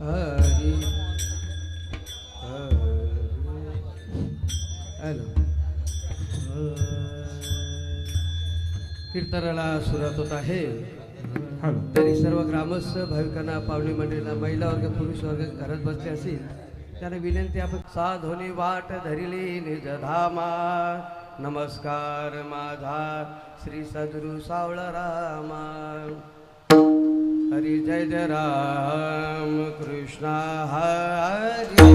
Hari hello कीर्तनाला सुरुवात होत आहे. तरी सर्व ग्रामस्थ भाविकांना, पावणी मंडळीला, महिला वर्ग, पुरुष वर्ग घरात बसले असतील त्याला विनंती, आपण साधोनी वाट धरिली निज धामा. नमस्कार माझा श्री सद्गुरु सावळा रामा. हरी जय जय राम कृष्ण हरी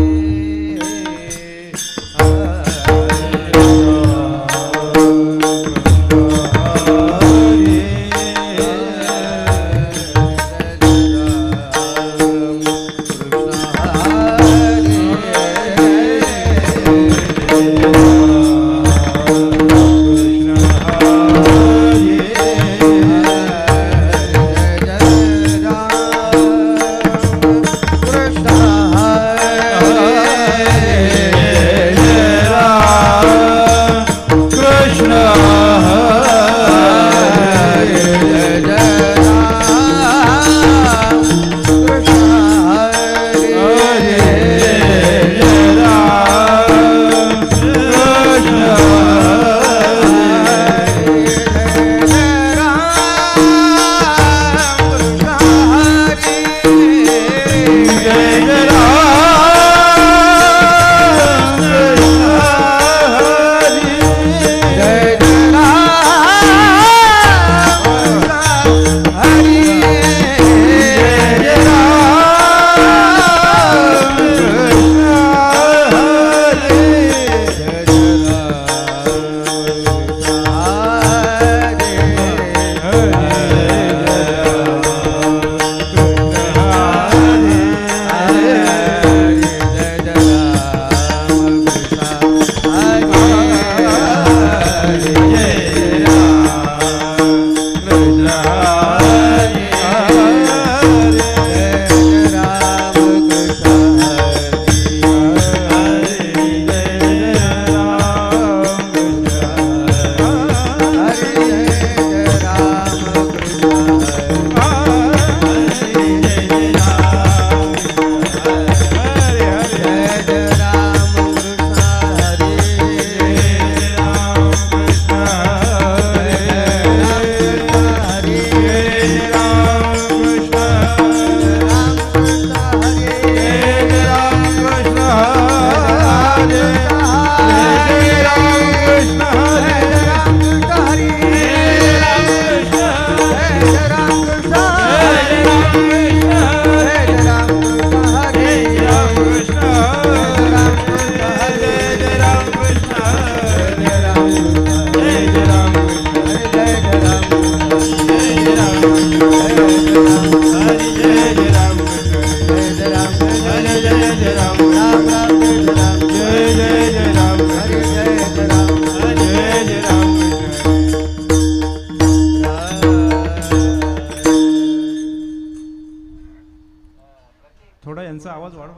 थोडा यांचा आवाज वाढव.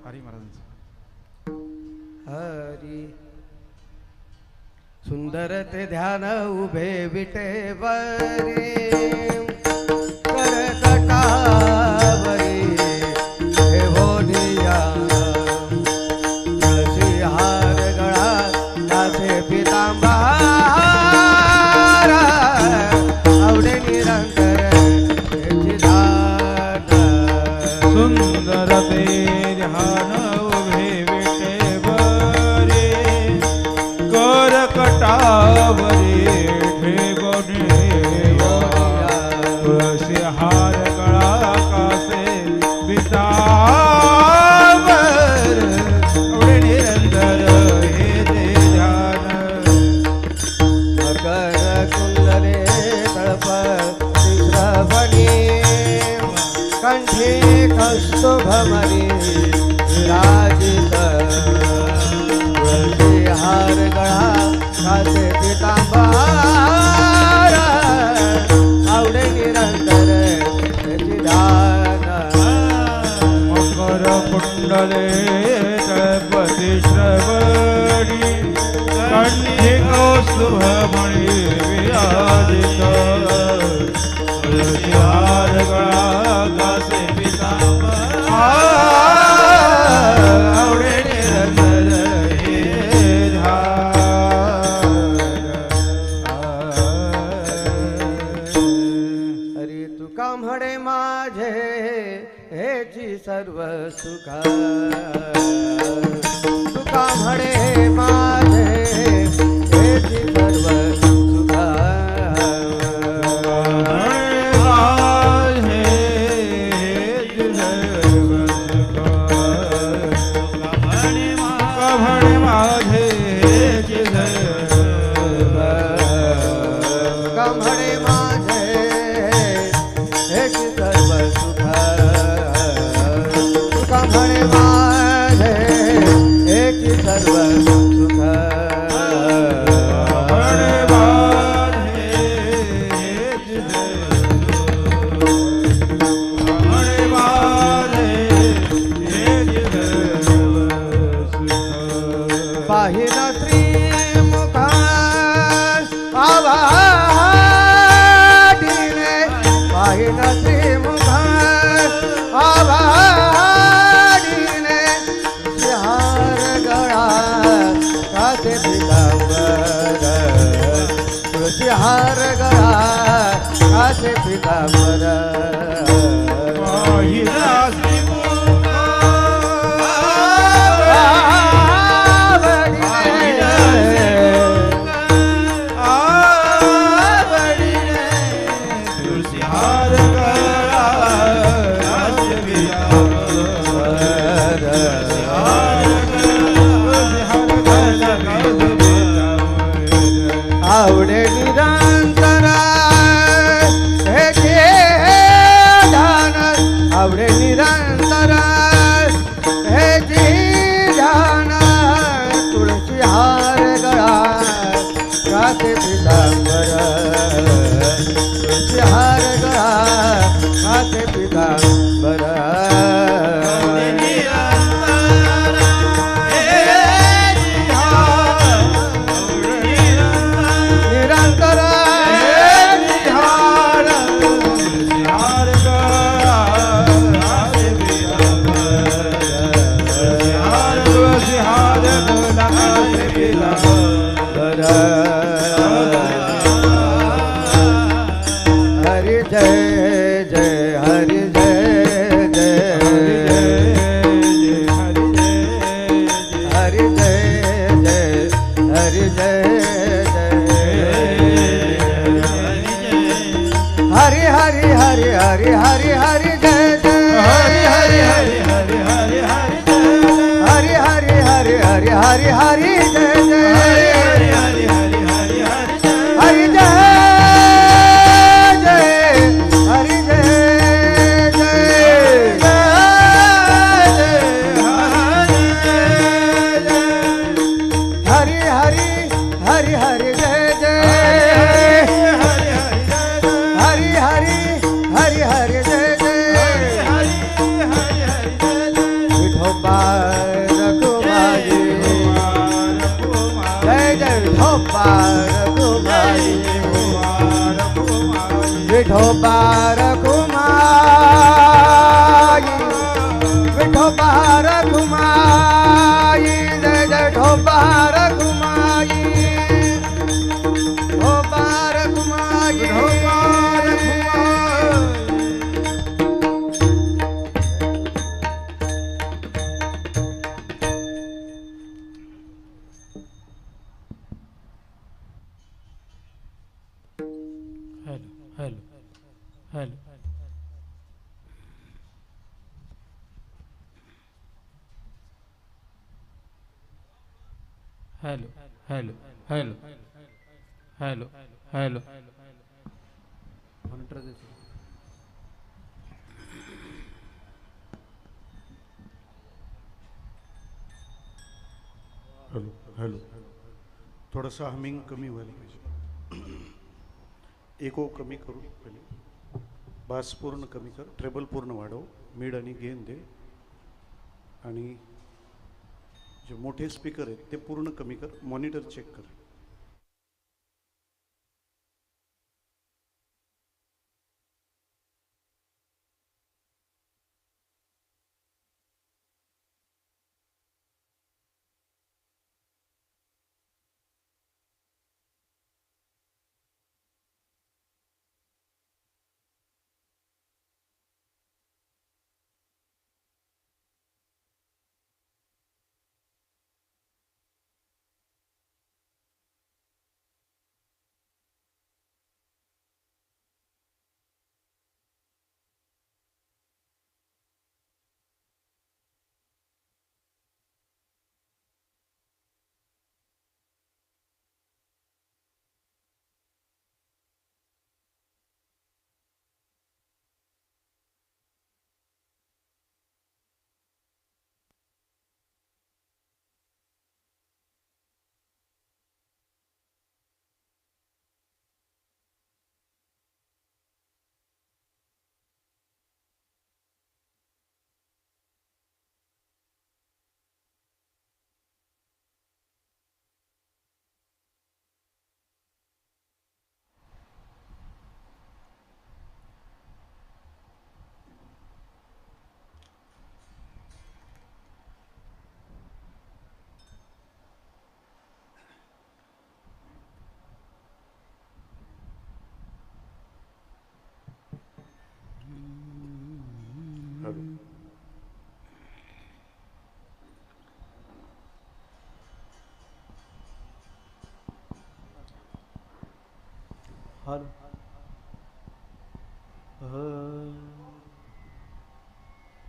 हरी महाराजांचा. हरी सुंदर ते ध्यान उभे विटेवरी करकटावरी ठेवोनिया तुळशी हार गळा काचे पितांबर आवडे निरंतर सुंदर ते ध्यान उभे विटेवरी करकटावरी ठेवोनिया तुळशी हार गळा कासे पितांबर आवडे निरंतर हे ते ध्यान. मकर कुंडले तळप श्रवणी कंठी कौस्तुभमणि विराजित तुळशी हार गळा काचे पितांबर आवडे निरंतर त्याची दान. मकर कुंडले तळपती श्रवणी कंठी कौस्तुभमणि विराजित तुळशी हार गळा कासे पितांबर म्हणे माझे हेची सर्व सुखा तुका म्हणे माझे हेची सर्व सुखा पाहिला श्रीमुख आवाडीने पाहिला श्रीमुख आवाडीने हार गळा कासे पितांबर तुळशी हार गळा कासे पितांबर पाहिला आवडे निरंतर हे ध्यान आवडे निरंतर हे ध्यान तुळशी हार गळा कासे पितांबर तुळशी हार गळा कासे पितांबर हरि जय जय हरि जय जय हरि जय जय हरि जय हरि हरि हरि हरि हरि हरि जय जय हरि हरि हरि हरि हरि हरि हरि हरि हरि हरि हरि हरि जय जय हरि हरि हरि हरि हरि हरि जय हरि जय जय हरि हरि हरि हरि जय जय हरि हरि हरि हरि जय जय विठोबा रघुमाई जय जय विठोबा रघुमाई विठोबा रघुमाई विठोबा रघुमाई जय जय Vithoba Raghumai Vithoba Raghumai Vithoba hello hello hello hello hello hello hello monitor देतो हॅलो हॅलो थोडंसं हमिंग कमी व्हायला पाहिजे इको कमी करू पहिले बास पूर्ण कमी कर ट्रेबल पूर्ण वाढव मिड आणि गेन दे आणि जे मोठे स्पीकर आहेत ते पूर्ण कमी कर मॉनिटर चेक कर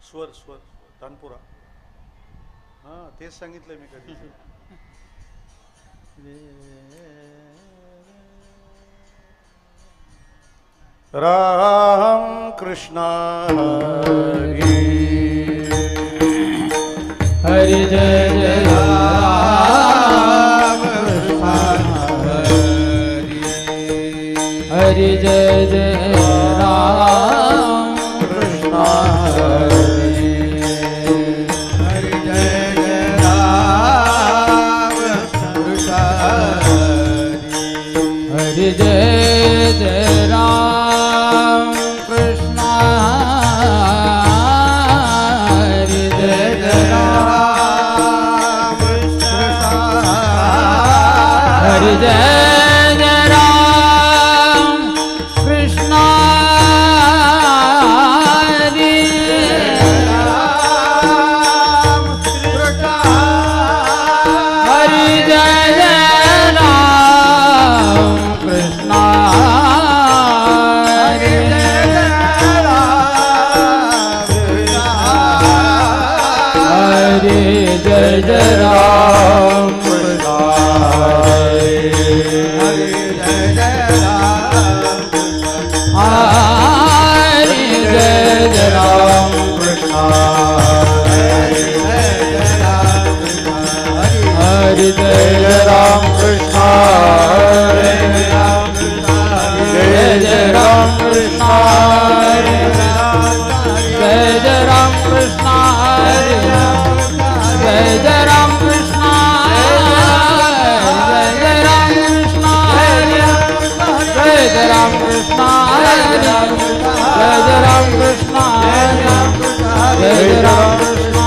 स्वर स्वर तानपुरा. हा तेच सांगितलंय मी कधी. राम कृष्ण हरी हरि जय जय राम हरि जय जय राम कृष्ण हरि हरि जय जय राम कृष्ण हरि जय जय राम कृष्ण हरि जय जय राम कृष्ण हरि जय जय राम कृष्ण हरि राम कृष्ण हरि जय जय राम कृष्ण हरि हरि जय जय राम कृष्ण हरि जय जय राम कृष्ण हरि जय जय राम कृष्ण जय जय राम कृष्ण जय जय राम कृष्ण जय जय राम कृष्ण जय जय राम कृष्ण जय जय राम कृष्ण जय जय राम कृष्ण जय जय राम कृष्ण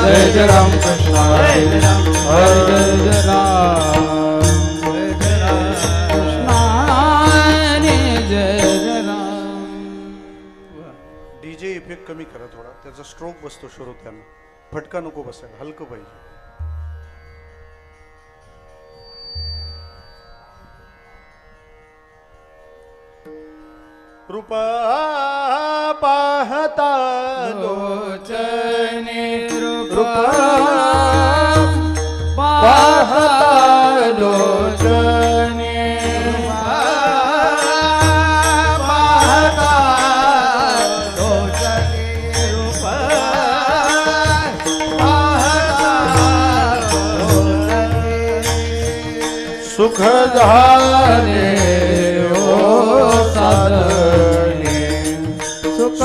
जय जय राम कृष्ण हरि जय जय राम कृष्ण हरि जय जय राम. डीजे इफेक्ट कमी करा थोडा, त्याचा स्ट्रोक बसतो श्रोत्यांना. फटका नको बसायला, हलकं पाहिजे. कृपा पाहता लोचने कृपा पाहता लोचने सुख झाले ओ साधने सुख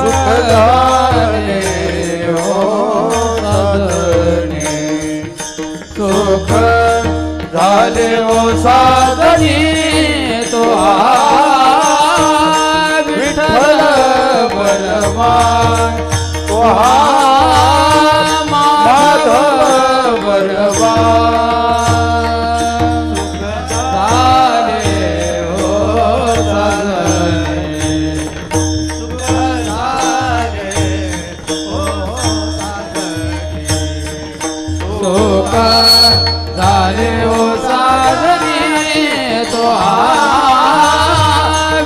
झाले ओ साधने सुख झाले ओ साधने तो विठ्ठल बलवान तो माधव बलवान झाले ओ साधने तो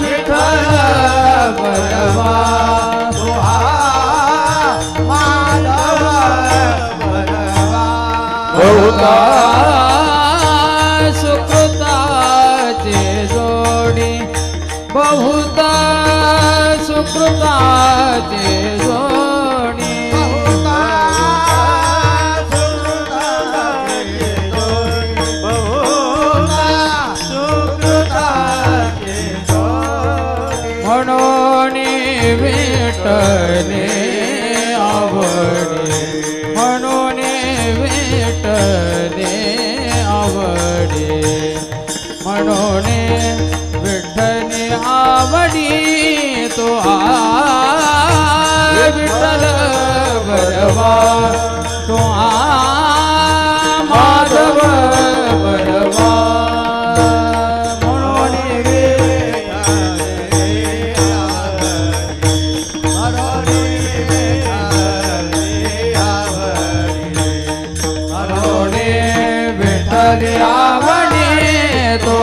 विठ्ठल बलवान तो माधव बलवान बहुधा सुकृताचे जोडी बहुधा सुकृताचे जोडी म्हणून विठ्ठले आवडे म्हणून विठ्ठले आवडे म्हणून विठ्ठले आवडी तो विठ्ठल बलवान तो माधव बलवान आवडे तो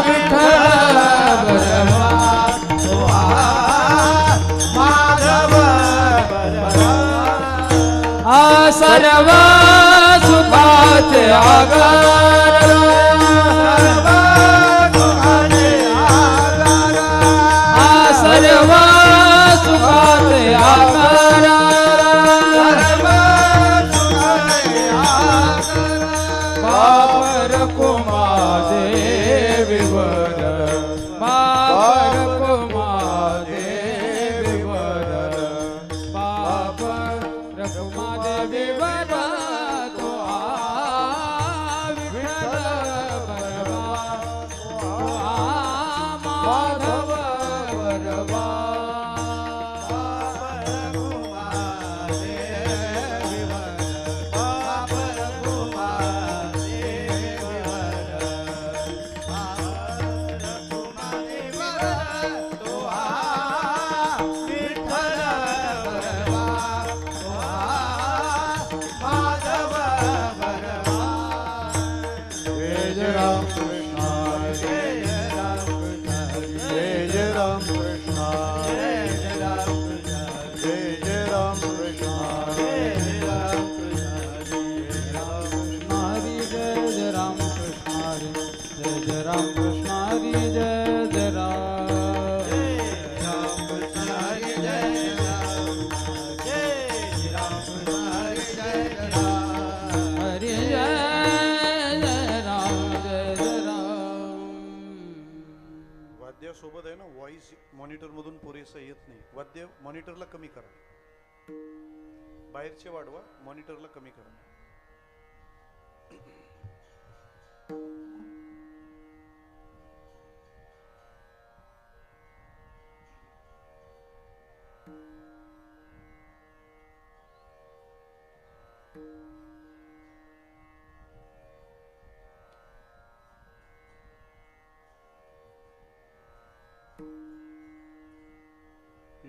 विठ्ठल बलवान सर्व सुखाचे आगार सर्व सुखाचे आगार बापर कुमादेवी वर बापर कुमादेवी वर बापर कुमादेवी वर तो विठ्ठल माधव वरवा सोबत आहे ना, व्हॉइस मॉनिटर मधून पुरेसा येत नाही. वाद्य मॉनिटरला कमी करा, बाहेरचे वाढवा, मॉनिटरला कमी करा.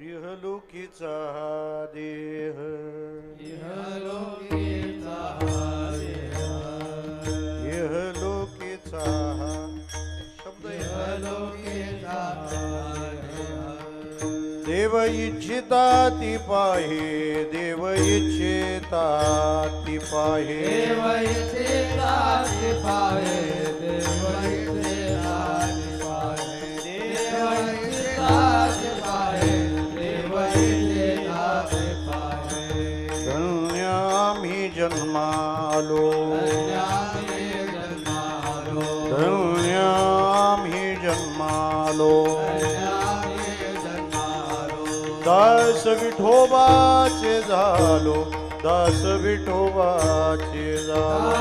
इहलोकीचा हा देह इहलोकीचा देह इहलोकीचा हा शब्द इहलोकीचा देव इच्छिता ती पाहे देव इच्छिता ती पाहे देव इच्छिता ती पाहे देव इच्छिता ती पाहे देव इच्छिता ती पाहे धन्य आम्ही जन्मालो धन्य आम्ही जन्मालो दास विठोबाचे झालो दास विठोबाचे झालो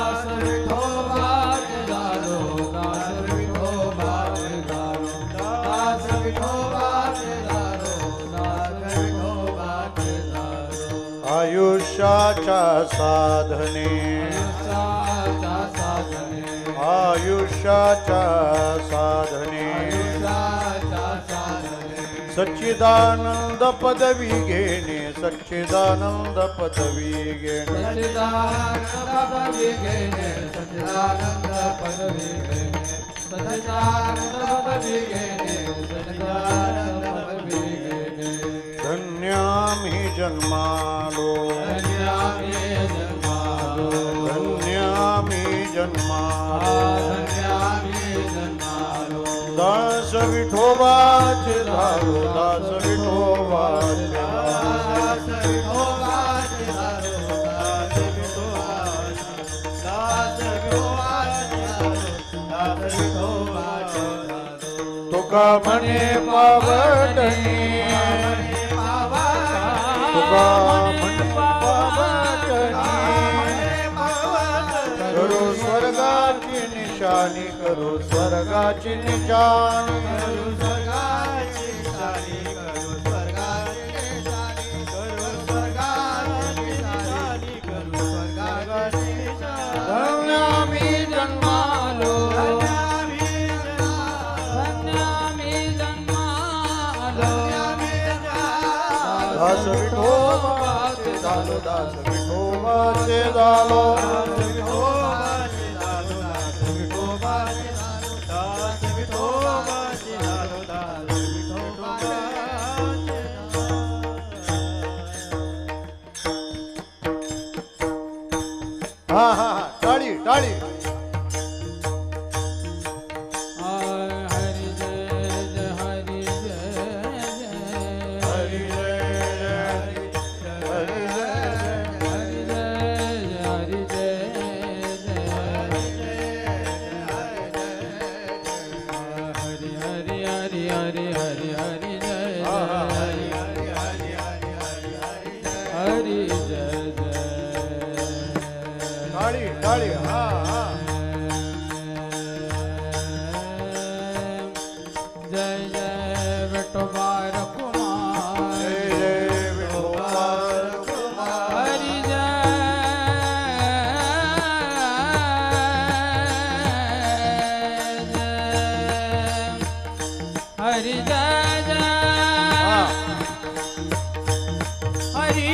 आयुष्याच्या साधने आयुष्याच्या साधने सच्चिदानंद पदवी घेणे सच्चिदानंद पदवी घेणे धन्यामी जन्मालो धन्यामी जन्मालो दास विठोबाचे झालो दास विठोबाचे तुका म्हणे पावटणी तुका म्हणे पावटणी करो स्वर्गाची निशाणी करो स्वर्गाची निशाणी धन्यामी जन्मालो दास विठोबाचे झालो दास विठोबाचे झालो हरी हरी हरी जय आहा, जय हरी जय जय टाळी टाळी हा हा जय जय विठोबार कुमार जय जय विठोबार कुमार हरी जय हरी जय जय हा हरी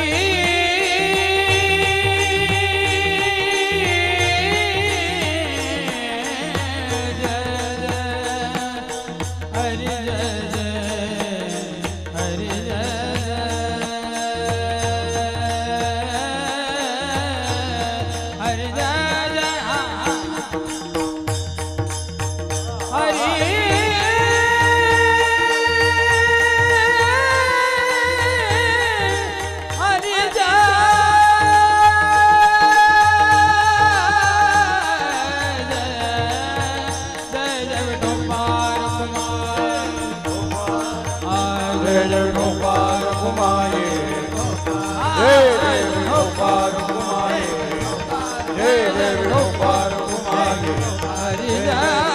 जय जय विठोबार कुमार जय जय विठोबार कुमार जय जय विठोबार कुमार हरि जय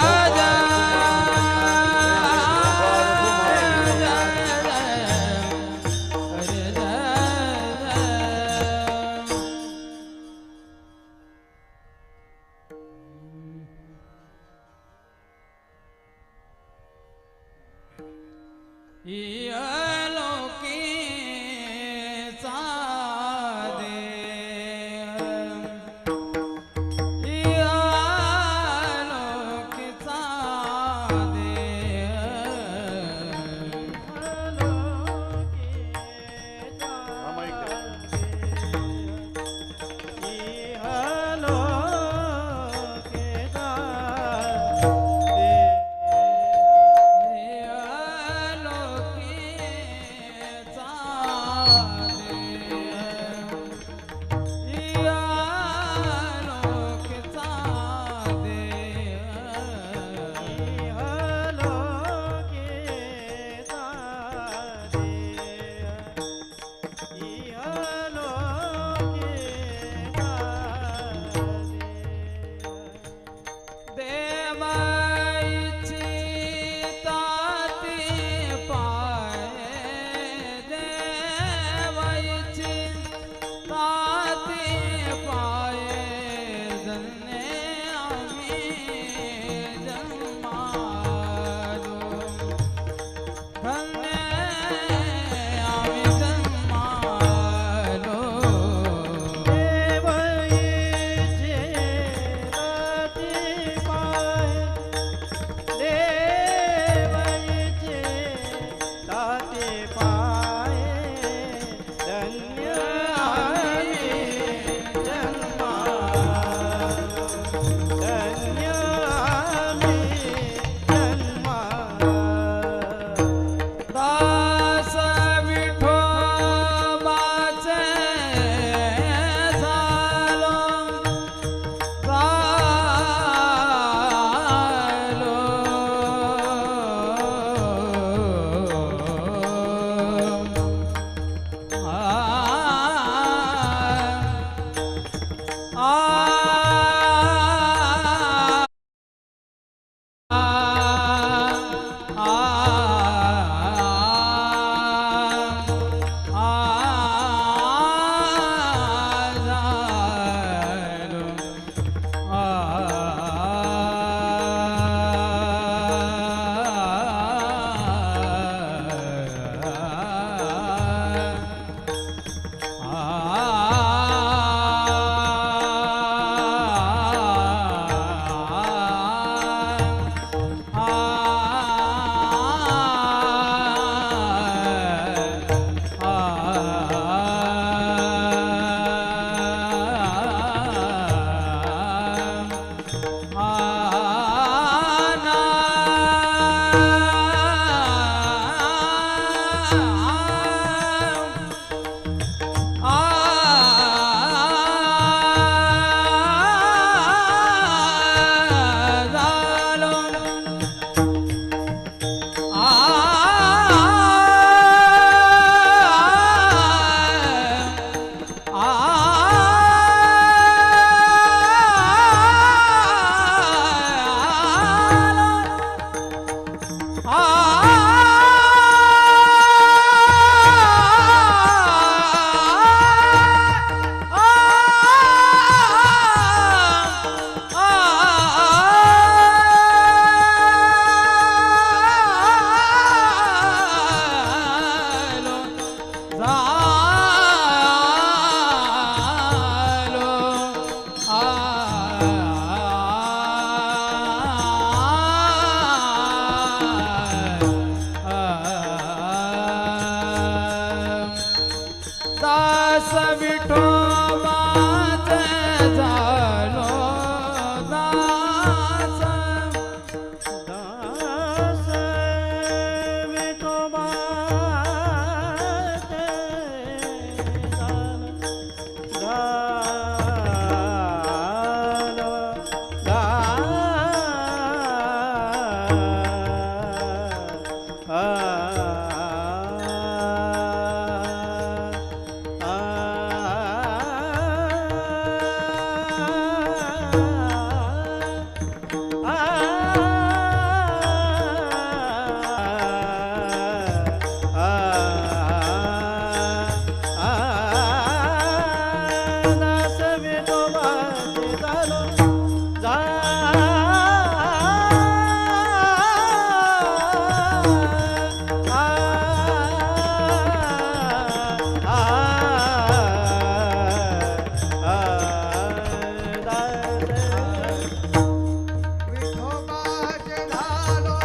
विठोबाचे झालो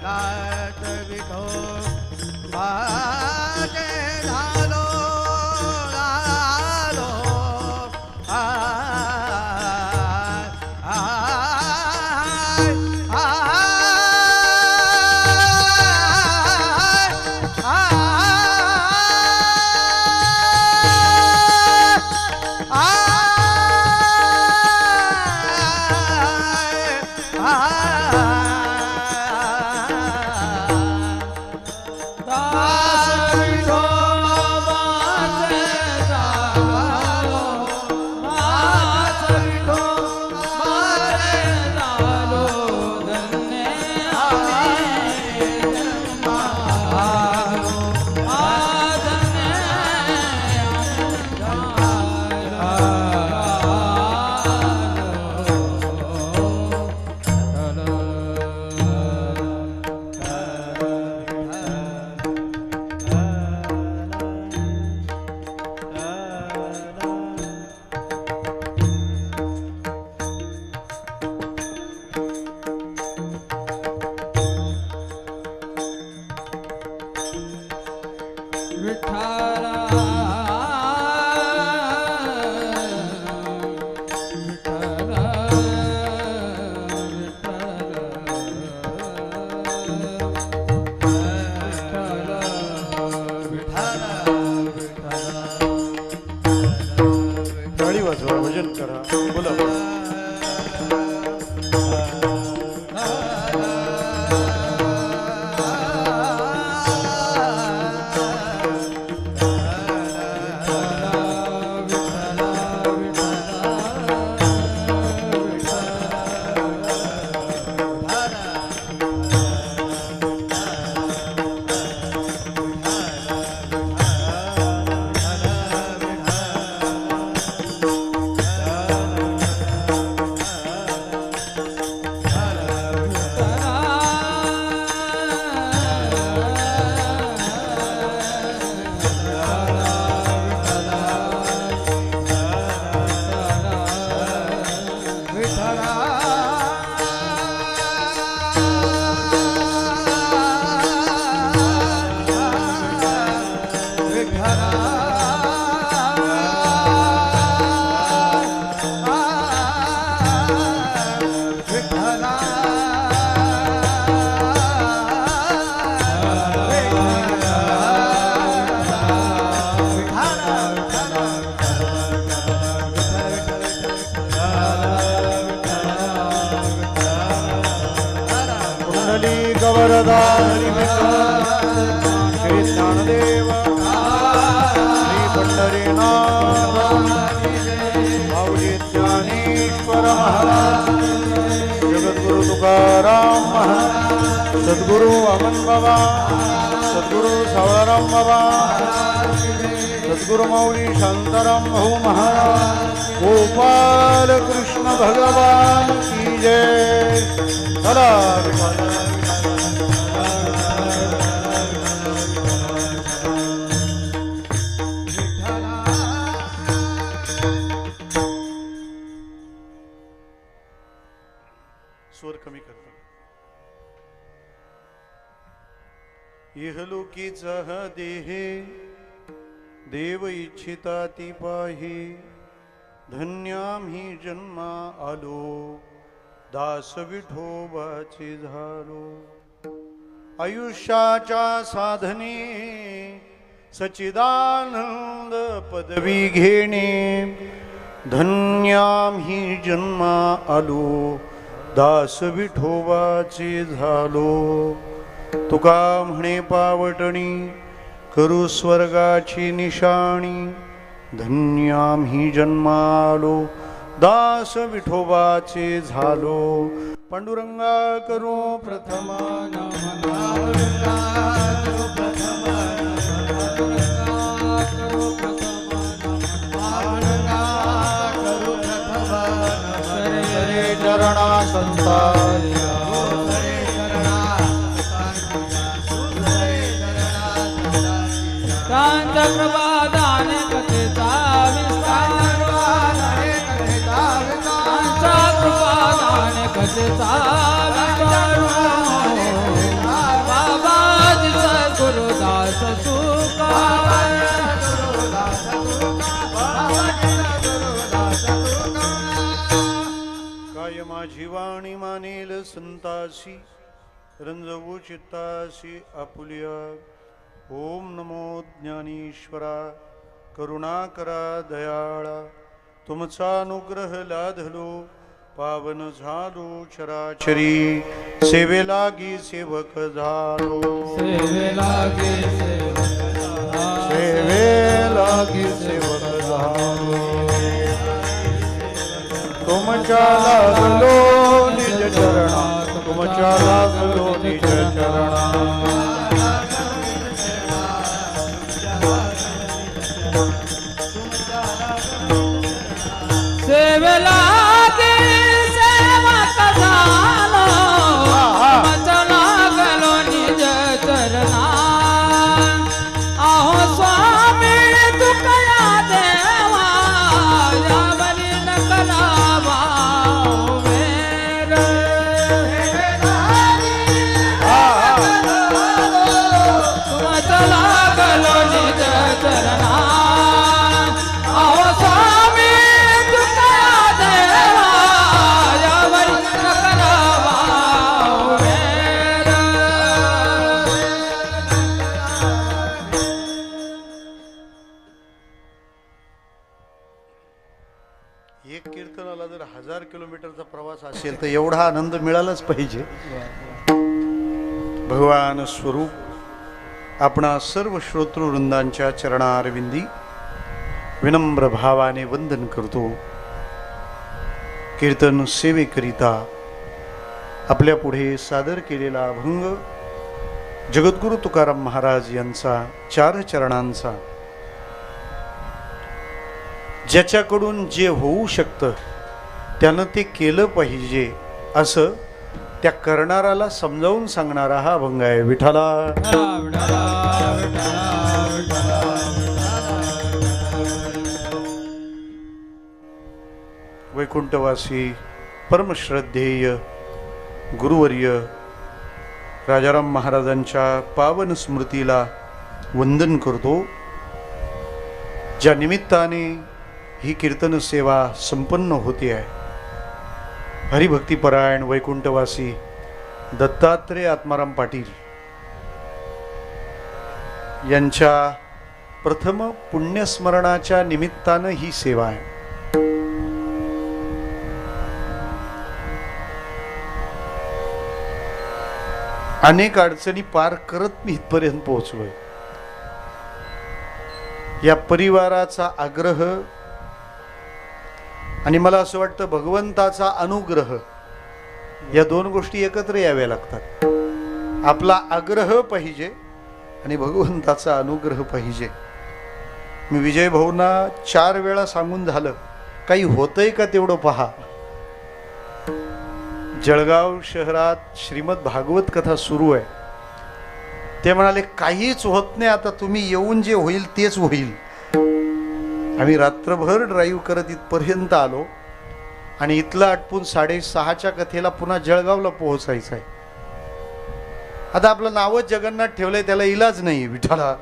दात विठोबाचे झालो झालो दास विठोबाचे झालो, दास विठोबाचे झालो, धन्य आम्ही जन्मालो, धन्य विठ्ठला विठ्ठला टाळी वाजवा भजन करा बोला वरदा श्री ज्ञानदेव श्री पंढरीनाथ माऊली ज्ञानेश्वर महाराज जगद्गुरु तुकाराम महाराज सद्गुरु अमन बाबा सद्गुरु सावळाराम बाबा सद्गुरु माऊली शांताराम भाऊ महाराज गोपाल कृष्ण भगवान की जय चला स्वर कमी करता इहलोकीचा हा देहे देव इच्छिता ती पाही धन्याम्ही जन्मा आलो दास विठोबाचे झालो आयुष्याच्या साधने सच्चिदानंद पदवी घेणे धन्याम ही जन्मा आलो दास विठोबाचे झालो तुका म्हणे पावटणी करू स्वर्गाची निशाणी धन्याम ही जन्मालो दास विठोबाचे झालो पांडुरंगा करू प्रथमा चरणा संता शांत प्रभादान कथेचा विस्तार शांत प्रभादान कथेचा विस्तार बाबाजी गुरुदास सुका काय माझी वाणी मानेल संतासी रंजवू चित्तासी आपुलिया ओम नमो ज्ञानेश्वरा करुणाकरा दयाळा तुमचा अनुग्रह लाधलो पावन झालो चराचरी सेवे लागी सेवक झालो सेवे लागे सेवे लागी सेवक झालो तुमच्या लागलो निज चरणा तुमच्या लागलो निज चरणा सेवेला सेवक झालो मचला गलो निज चरणा आहो स्वामी तुकया देवा यावरी न करावा वेर मचला गलो निज चरणा आहो स्वामी एक कीर्तनाला जर 1000 किलोमीटरचा प्रवास असेल तर एवढा आनंद मिळालाच पाहिजे भगवान स्वरूप आपणा सर्व श्रोतृवृंदांच्या चरणारविंदी विनम्र भावाने वंदन करतो कीर्तन सेवेकरिता आपल्या पुढे सादर केलेला अभंग जगद्गुरु तुकाराम महाराज यांचा 4 चरणांचा ज्याच्याकडून जे होऊ शकतं त्यानं ते केलं पाहिजे असं त्या करणाराला समजावून सांगणारा हा अभंग आहे विठ्ठला वैकुंठवासी परमश्रद्धेय गुरुवर्य राजाराम महाराजांच्या पावन स्मृतीला वंदन करतो ज्या निमित्ताने ही कीर्तन सेवा संपन्न होते आहे हरिभक्तीपरायण वैकुंठवासी दत्तात्रेय आत्माराम पाटील यांच्या प्रथम पुण्यस्मरणाच्या निमित्तानं ही सेवा आहे अनेक अडचणी पार करत मी इथपर्यंत पोहोचलोय या परिवाराचा आग्रह आणि मला असं वाटतं भगवंताचा अनुग्रह या 2 गोष्टी एकत्र याव्या लागतात आपला आग्रह पाहिजे आणि भगवंताचा अनुग्रह पाहिजे मी विजय भाऊंना 4 वेळा सांगून झालं काही होतंय का तेवढं पहा जळगाव शहरात श्रीमद भागवत कथा सुरू आहे ते म्हणाले काहीच होत नाही आता तुम्ही येऊन जे होईल तेच होईल आम्ही रात्रभर ड्राईव्ह करत इथपर्यंत आलो आणि इथलं आटपून 6:30च्या कथेला पुन्हा जळगावला पोहोचायचं आहे आता आपलं नावच जगन्नाथ ठेवलंय त्याला इलाज नाही विठ्ठला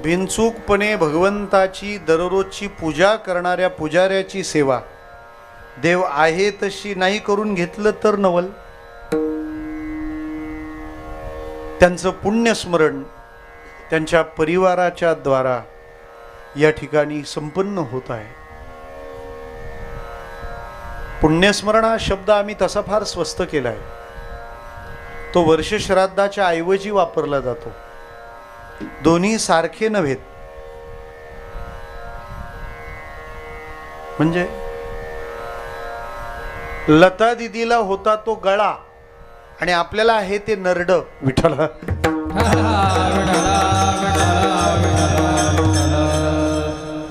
बिनचूकपणे भगवंताची दररोजची पूजा करणाऱ्या पुजाऱ्याची सेवा देव आहे तशी नाही करून घेतलं तर नवल. त्यांचं पुण्यस्मरण त्यांच्या परिवाराच्या द्वारा या ठिकाणी संपन्न होत आहे. पुण्यस्मरण हा शब्द आम्ही तसा फार स्वस्त केलाय. तो वर्ष श्राद्धाच्या ऐवजी वापरला जातो. दोन्ही सारखे नव्हेत. म्हणजे लता दिदीला होता तो गळा आणि आपल्याला आहे ते नरड. विठ्ठला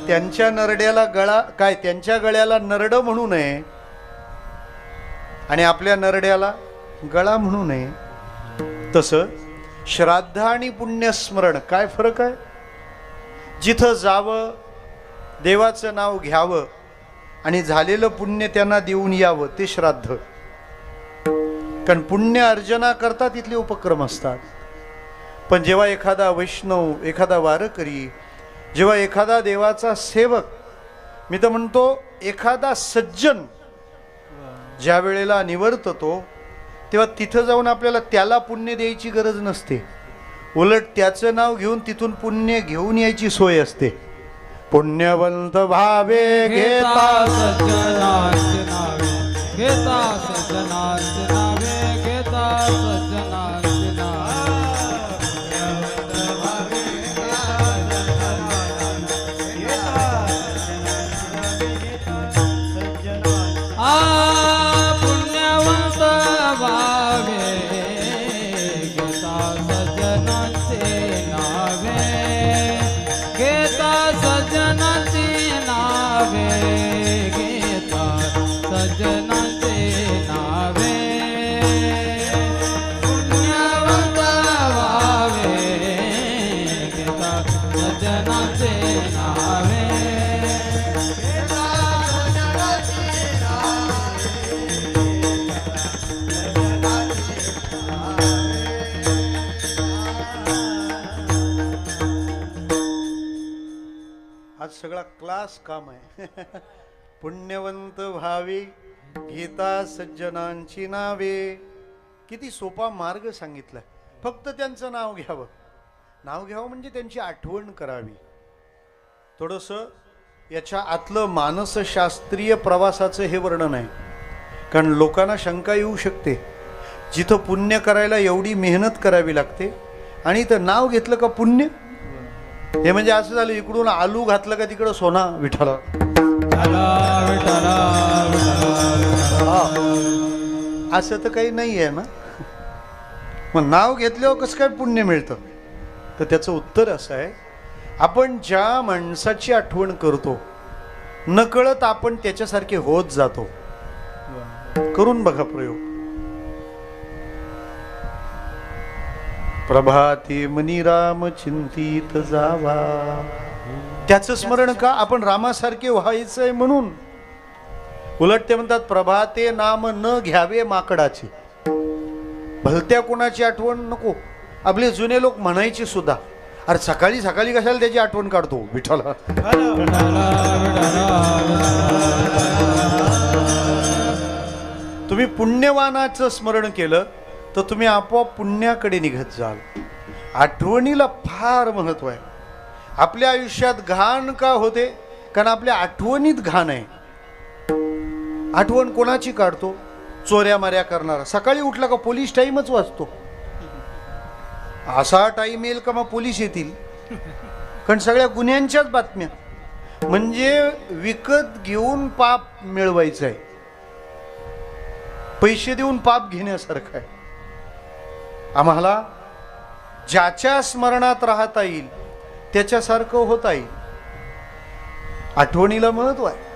त्यांच्या नरड्याला गळा काय, त्यांच्या गळ्याला नरड म्हणू नये आणि आपल्या नरड्याला गळा म्हणू नये. तसं श्राद्ध आणि पुण्यस्मरण काय फरक आहे. जिथं जावं, देवाचं नाव घ्यावं आणि झालेलं पुण्य त्यांना देऊन यावं ते श्राद्ध. कारण पुण्य अर्जना करता तिथले उपक्रम असतात. पण जेव्हा एखादा वैष्णव, एखादा वारकरी, जेव्हा एखादा देवाचा सेवक, मी तर म्हणतो एखादा सज्जन ज्या वेळेला निवर्ततो तेव्हा तिथं जाऊन आपल्याला त्याला पुण्य द्यायची गरज नसते. उलट त्याचं नाव घेऊन तिथून पुण्य घेऊन यायची सोय असते. पुण्यवंत भावे घेता सज्जनांचे नावे, घेता सज्जनांचे नावे, घेता सज्जनांचे नावे. पुण्यवंत भावे घेता सज्जनांचे नावे, घेता सज्जनांचे नावे, घेता सज्जनांचे नावे. पुण्यवंत भावे घेता सज्जनांचे नावे. आज सगळा क्लास काम आहे. पुण्यवंत भावी गीता सज्जनांची नावे. किती सोपा मार्ग सांगितलाय. फक्त त्यांचं नाव घ्यावं. नाव घ्यावं म्हणजे त्यांची आठवण करावी. थोडंसं याच्या आतलं मानसशास्त्रीय प्रवासाचं हे वर्णन आहे. कारण लोकांना शंका येऊ शकते, जिथं पुण्य करायला एवढी मेहनत करावी लागते आणि इथं नाव घेतलं का पुण्य. हे म्हणजे असं झालं, इकडून आलू घातलं का तिकडं सोना. विठ्ठला असं तर काही नाही आहे ना. मग नाव घेतल्यावर कसं काय पुण्य मिळतं. तर त्याचं उत्तर असं आहे, आपण ज्या माणसाची आठवण करतो नकळत आपण त्याच्यासारखे होत जातो. करून बघा प्रयोग. प्रभाती मनी राम चिंतित जावा. त्याचं स्मरण का, आपण रामासारखे व्हायचंय म्हणून. उलट ते म्हणतात प्रभाते नाम न घ्यावे माकडाचे. भलत्या कोणाची आठवण नको. आपले जुने लोक म्हणायचे सुद्धा, अरे सकाळी सकाळी कशाला त्याची आठवण काढतो. विठ्ठला तुम्ही पुण्यवानाचं स्मरण केलं तर तुम्ही आपोआप पुण्याकडे निघत जाल. आठवणीला फार महत्व आहे. आपल्या आयुष्यात घाण का होते, कारण आपल्या आठवणीत घाण आहे. आठवण कोणाची काढतो, चोऱ्या माऱ्या करणारा. सकाळी उठला का पोलीस टाईमच वाचतो. असा टाईम येईल का मग पोलीस येतील, कारण सगळ्या गुन्ह्यांच्याच बातम्या. म्हणजे विकत घेऊन पाप मिळवायचं आहे. पैसे देऊन पाप घेण्यासारखं आहे. आम्हाला ज्याच्या स्मरणात राहता येईल त्याच्यासारखं होता येईल. आठवणीला महत्व आहे.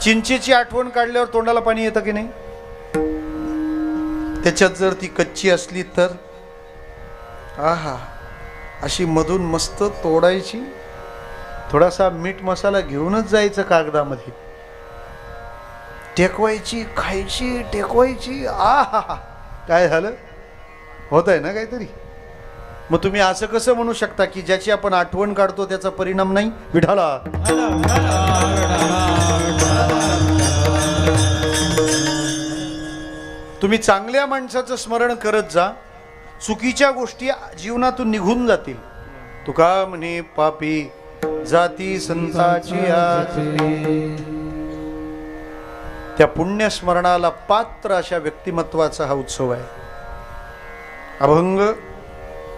चिंचेची आठवण काढल्यावर तोंडाला पाणी येतं की नाही. त्याच्यात जर ती कच्ची असली तर आहा, अशी मधून मस्त तोडायची, थोडासा मीठ मसाला घेऊनच जायचं कागदामध्ये, टेकवायची, खायची, टेकवायची. आहा, काय झालं, होत आहे ना काहीतरी. मग तुम्ही असं कसं म्हणू शकता की ज्याची आपण आठवण काढतो त्याचा परिणाम नाही? विठाला तुम्ही चांगल्या माणसाचं स्मरण करत जा, चुकीच्या गोष्टी जीवनातून निघून जातील. तुका म्हणे पापी जाती संताची आचरी. त्या पुण्यस्मरणाला पात्र अशा व्यक्तिमत्वाचा हा उत्सव आहे. अभंग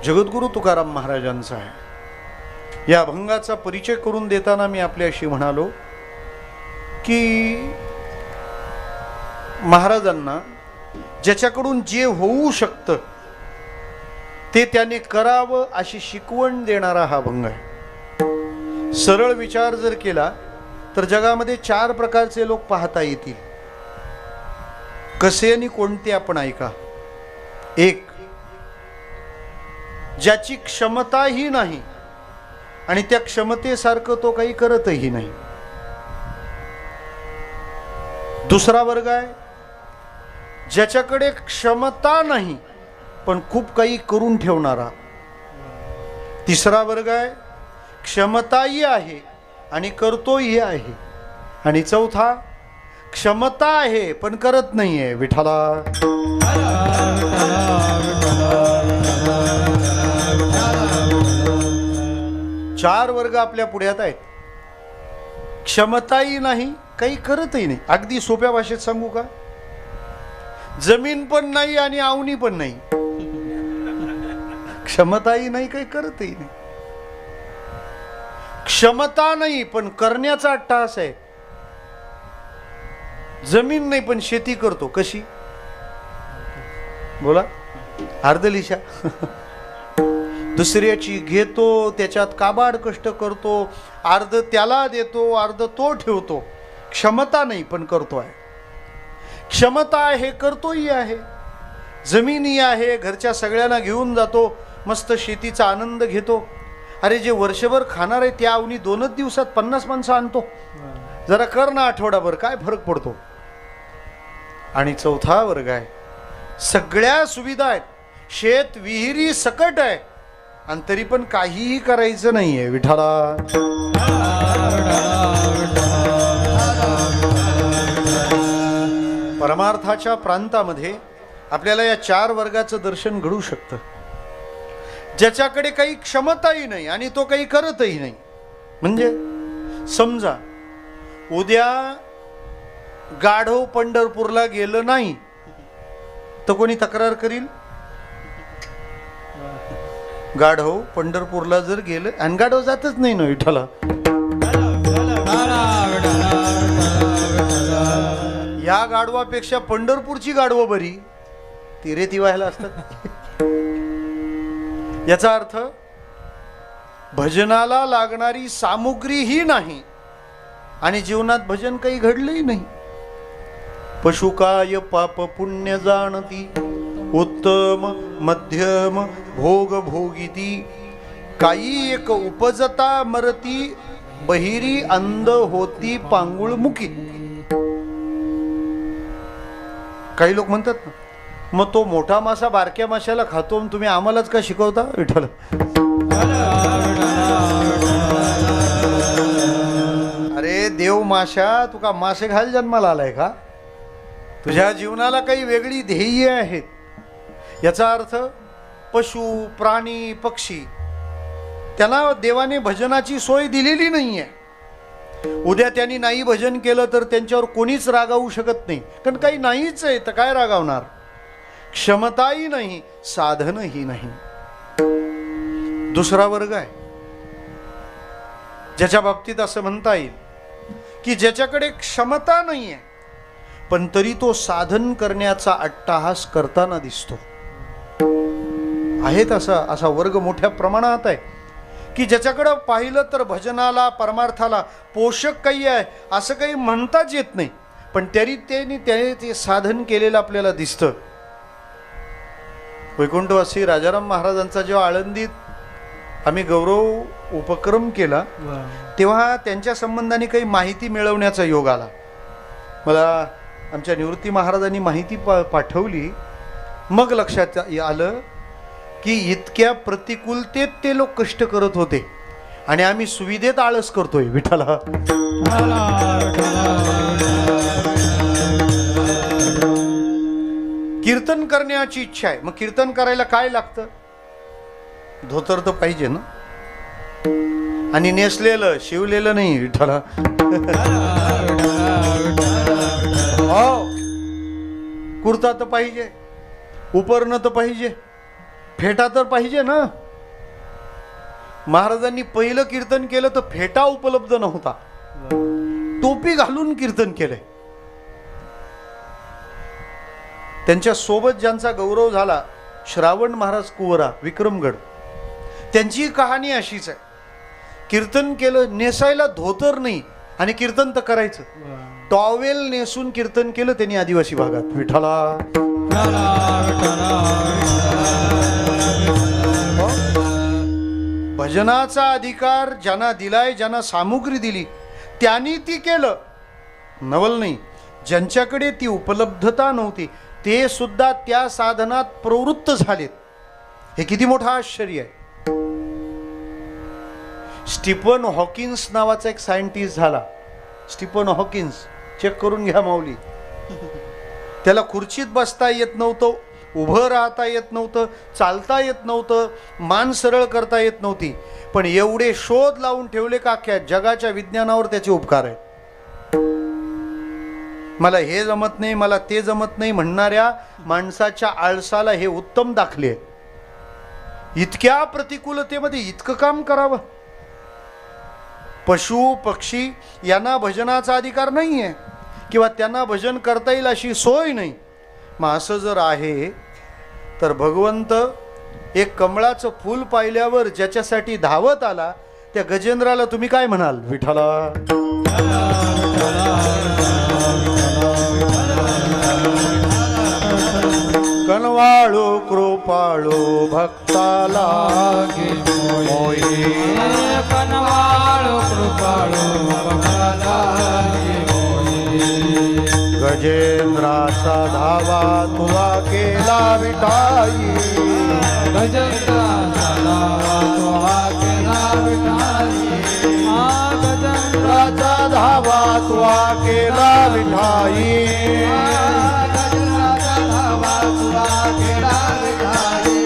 जगद्गुरु तुकाराम महाराजांचा आहे. या अभंगाचा परिचय करून देताना मी आपल्याशी म्हणालो की महाराजांना ज्याच्याकडून जे होऊ शकतं ते त्याने करावं अशी शिकवण देणारा हा अभंग आहे. सरळ विचार जर केला तर जगामध्ये 4 प्रकारचे लोक पाहता येतील. कसे आणि कोणते आपण ऐका. 1, ज्याची क्षमताही नाही आणि त्या क्षमतेसारखं तो काही करतही नाही. दुसरा वर्ग आहे ज्याच्याकडे क्षमता नाही पण खूप काही करून ठेवणारा. तिसरा वर्ग आहे क्षमताही आहे आणि करतोही आहे. आणि चौथा क्षमता आहे पण करत नाहीये. विठाला 4 वर्ग आपल्या पुढ्यात आहेत. क्षमताही नाही काही करतही नाही. अगदी सोप्या भाषेत सांगू का, जमीन पण नाही आणि आवनी पण नाही. क्षमताही नाही काही करतही नाही. क्षमता नाही पण करण्याचा अट्टहास आहे. जमीन नाही पण शेती करतो. कशी बोला, अर्धलिशा. दुसऱ्याची घेतो, त्याच्यात काबाड कष्ट करतो, अर्ध त्याला देतो, अर्ध तो ठेवतो. क्षमता नाही पण करतो आहे. क्षमता आहे करतोही आहे. जमीनही आहे, घरच्या सगळ्यांना घेऊन जातो, मस्त शेतीचा आनंद घेतो. अरे जे वर्षभर खाणार आहे त्या अवनी 2च दिवसात 50 माणसं आणतो. जरा कर ना आठवडाभर, काय फरक पडतो. आणि चौथा वर्ग आहे सगळ्या सुविधा आहेत, शेत विहिरी सकट आहे आणि तरी पण काहीही करायचं नाहीये. विठाला परमार्थाच्या प्रांतामध्ये आपल्याला या 4 वर्गाचं दर्शन घडू शकतं. ज्याच्याकडे काही क्षमताही नाही आणि तो काही करतही नाही. म्हणजे समजा उद्या गाढव पंढरपूरला गेलं नाही तर कोणी तक्रार करील? गाढव पंढरपूरला जर गेलं आणि गाढव जातच नाही ना विठाला. या गाढवापेक्षा पंढरपूरची गाढवं बरी, ती रेती व्हायला असतात. याचा अर्थ भजनाला लागणारी सामुग्रीही नाही आणि जीवनात भजन काही घडलंही नाही. पशुकाय पाप पुण्य जाणती, उत्तम मध्यम भोग भोगिती, काही एक उपजता मरती, बहिरी अंध होती पांगुळ मुकी. काही लोक म्हणतात ना, मग तो मोठा मासा बारक्या माशाला खातो, तुम्ही आम्हालाच का शिकवता? विठ्ठल अरे देव माशा, तुका मासे घाल जन्माला आलाय का? तुझ्या जीवनाला काही वेगळी ध्येय आहेत. याचा अर्थ पशु प्राणी पक्षी त्यांना देवाने भजनाची सोय दिलेली नाहीये. उद्या त्यांनी नाही भजन केलं तर त्यांच्यावर कोणीच रागावू शकत नाही, कारण काही नाहीच आहे तर काय रागावणार. क्षमताही नाही साधनही नाही. दुसरा वर्ग आहे ज्याच्या बाबतीत असं म्हणता येईल की ज्याच्याकडे क्षमता नाहीये पण तरी तो साधन करण्याचा अट्टाहास करताना दिसतो. आहेत असा वर्ग मोठ्या प्रमाणात आहे की ज्याच्याकडं पाहिलं तर भजनाला परमार्थाला पोषक काही आहे असं काही म्हणताच येत नाही, पण तरी त्याने ते साधन केलेलं आपल्याला दिसतं. वैकुंठवासी राजाराम महाराजांचा जेव्हा आळंदीत आम्ही गौरव उपक्रम केला तेव्हा त्यांच्या संबंधाने काही माहिती मिळवण्याचा योग आला. मला आमच्या निवृत्ती महाराजांनी माहिती पाठवली. मग लक्षात आलं की इतक्या प्रतिकूलतेत ते लोक कष्ट करत होते आणि आम्ही सुविधेत आळस करतोय. विठ्ठला कीर्तन करण्याची इच्छा आहे, मग कीर्तन करायला काय लागतं? धोतर तर पाहिजे ना, आणि नेसलेलं शिवलेलं नाही. विठ्ठला हो, कुर्ता तर पाहिजे, उपरणं तर पाहिजे, फेटा तर पाहिजे ना. महाराजांनी पहिलं कीर्तन केलं तर फेटा उपलब्ध नव्हता, टोपी घालून कीर्तन केलंय. त्यांच्या सोबत ज्यांचा गौरव झाला, श्रावण महाराज कुवरा विक्रमगड, त्यांची कहाणी अशीच आहे. कीर्तन केलं, नेसायला धोतर नाही आणि कीर्तन तर करायचं. टॉवेल नेसून कीर्तन केलं त्यांनी आदिवासी भागात. विठ्ठला भजनाचा अधिकार ज्यांना दिलाय, ज्यांना सामुग्री दिली त्यांनी ती केलं. नवल नाही, ज्यांच्याकडे ती उपलब्धता नव्हती ते सुद्धा त्या साधनात प्रवृत्त झालेत. हे किती मोठं आश्चर्य आहे. स्टीफन हॉकिन्स नावाचा एक सायंटिस्ट झाला. स्टीफन हॉकिन्स, चेक करून घ्या माऊली. त्याला खुर्चीत बसता येत नव्हतं, उभं राहता येत नव्हतं, चालता येत नव्हतं, मान सरळ करता येत नव्हती, पण एवढे शोध लावून ठेवले का अख्ख्या जगाच्या विज्ञानावर त्याचे उपकार आहेत. मला हे जमत नाही, मला ते जमत नाही म्हणणाऱ्या माणसाच्या आळसाला हे उत्तम दाखले. इतक्या प्रतिकूलतेमध्ये इतकं काम करावं. पशु पक्षी यांना भजनाचा अधिकार नाही आहे किंवा त्यांना भजन करता येईल अशी सोय नाही. मग असं जर आहे तर भगवंत एक कमळाचं फूल पाहिल्यावर ज्याच्यासाठी धावत आला त्या गजेंद्राला तुम्ही काय म्हणाल? विठ्ठला कनवाळू कृपाळू भक्ताला मोही, कनवाळू कृपाळू भक्ताला मोही. गजेंद्राचा धावा तुला केला विठाई, गजेंद्राचा धावा तुला केला विठाई. गजेंद्राचा धावा तुला केला विठाई, गजेंद्राचा धावा तुला केला विठाई.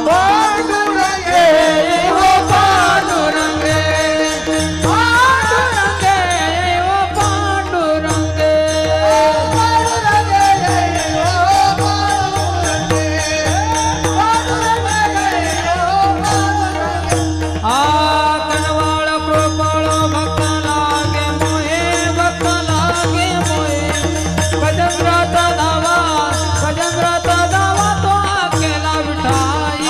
पांडुरंगे ओ पांडुरंगे, पांडुरंगे ओ पांडुरंगे, पांडुरंगे ओ पांडुरंगे, पांडुरंगे ओ पांडुरंगे. कनवाळ कृपाळ भक्त लागे मोहे, भक्त लागे मोहे. गजेंद्राचा धावा, गजेंद्राचा धावा तो केला विठाई.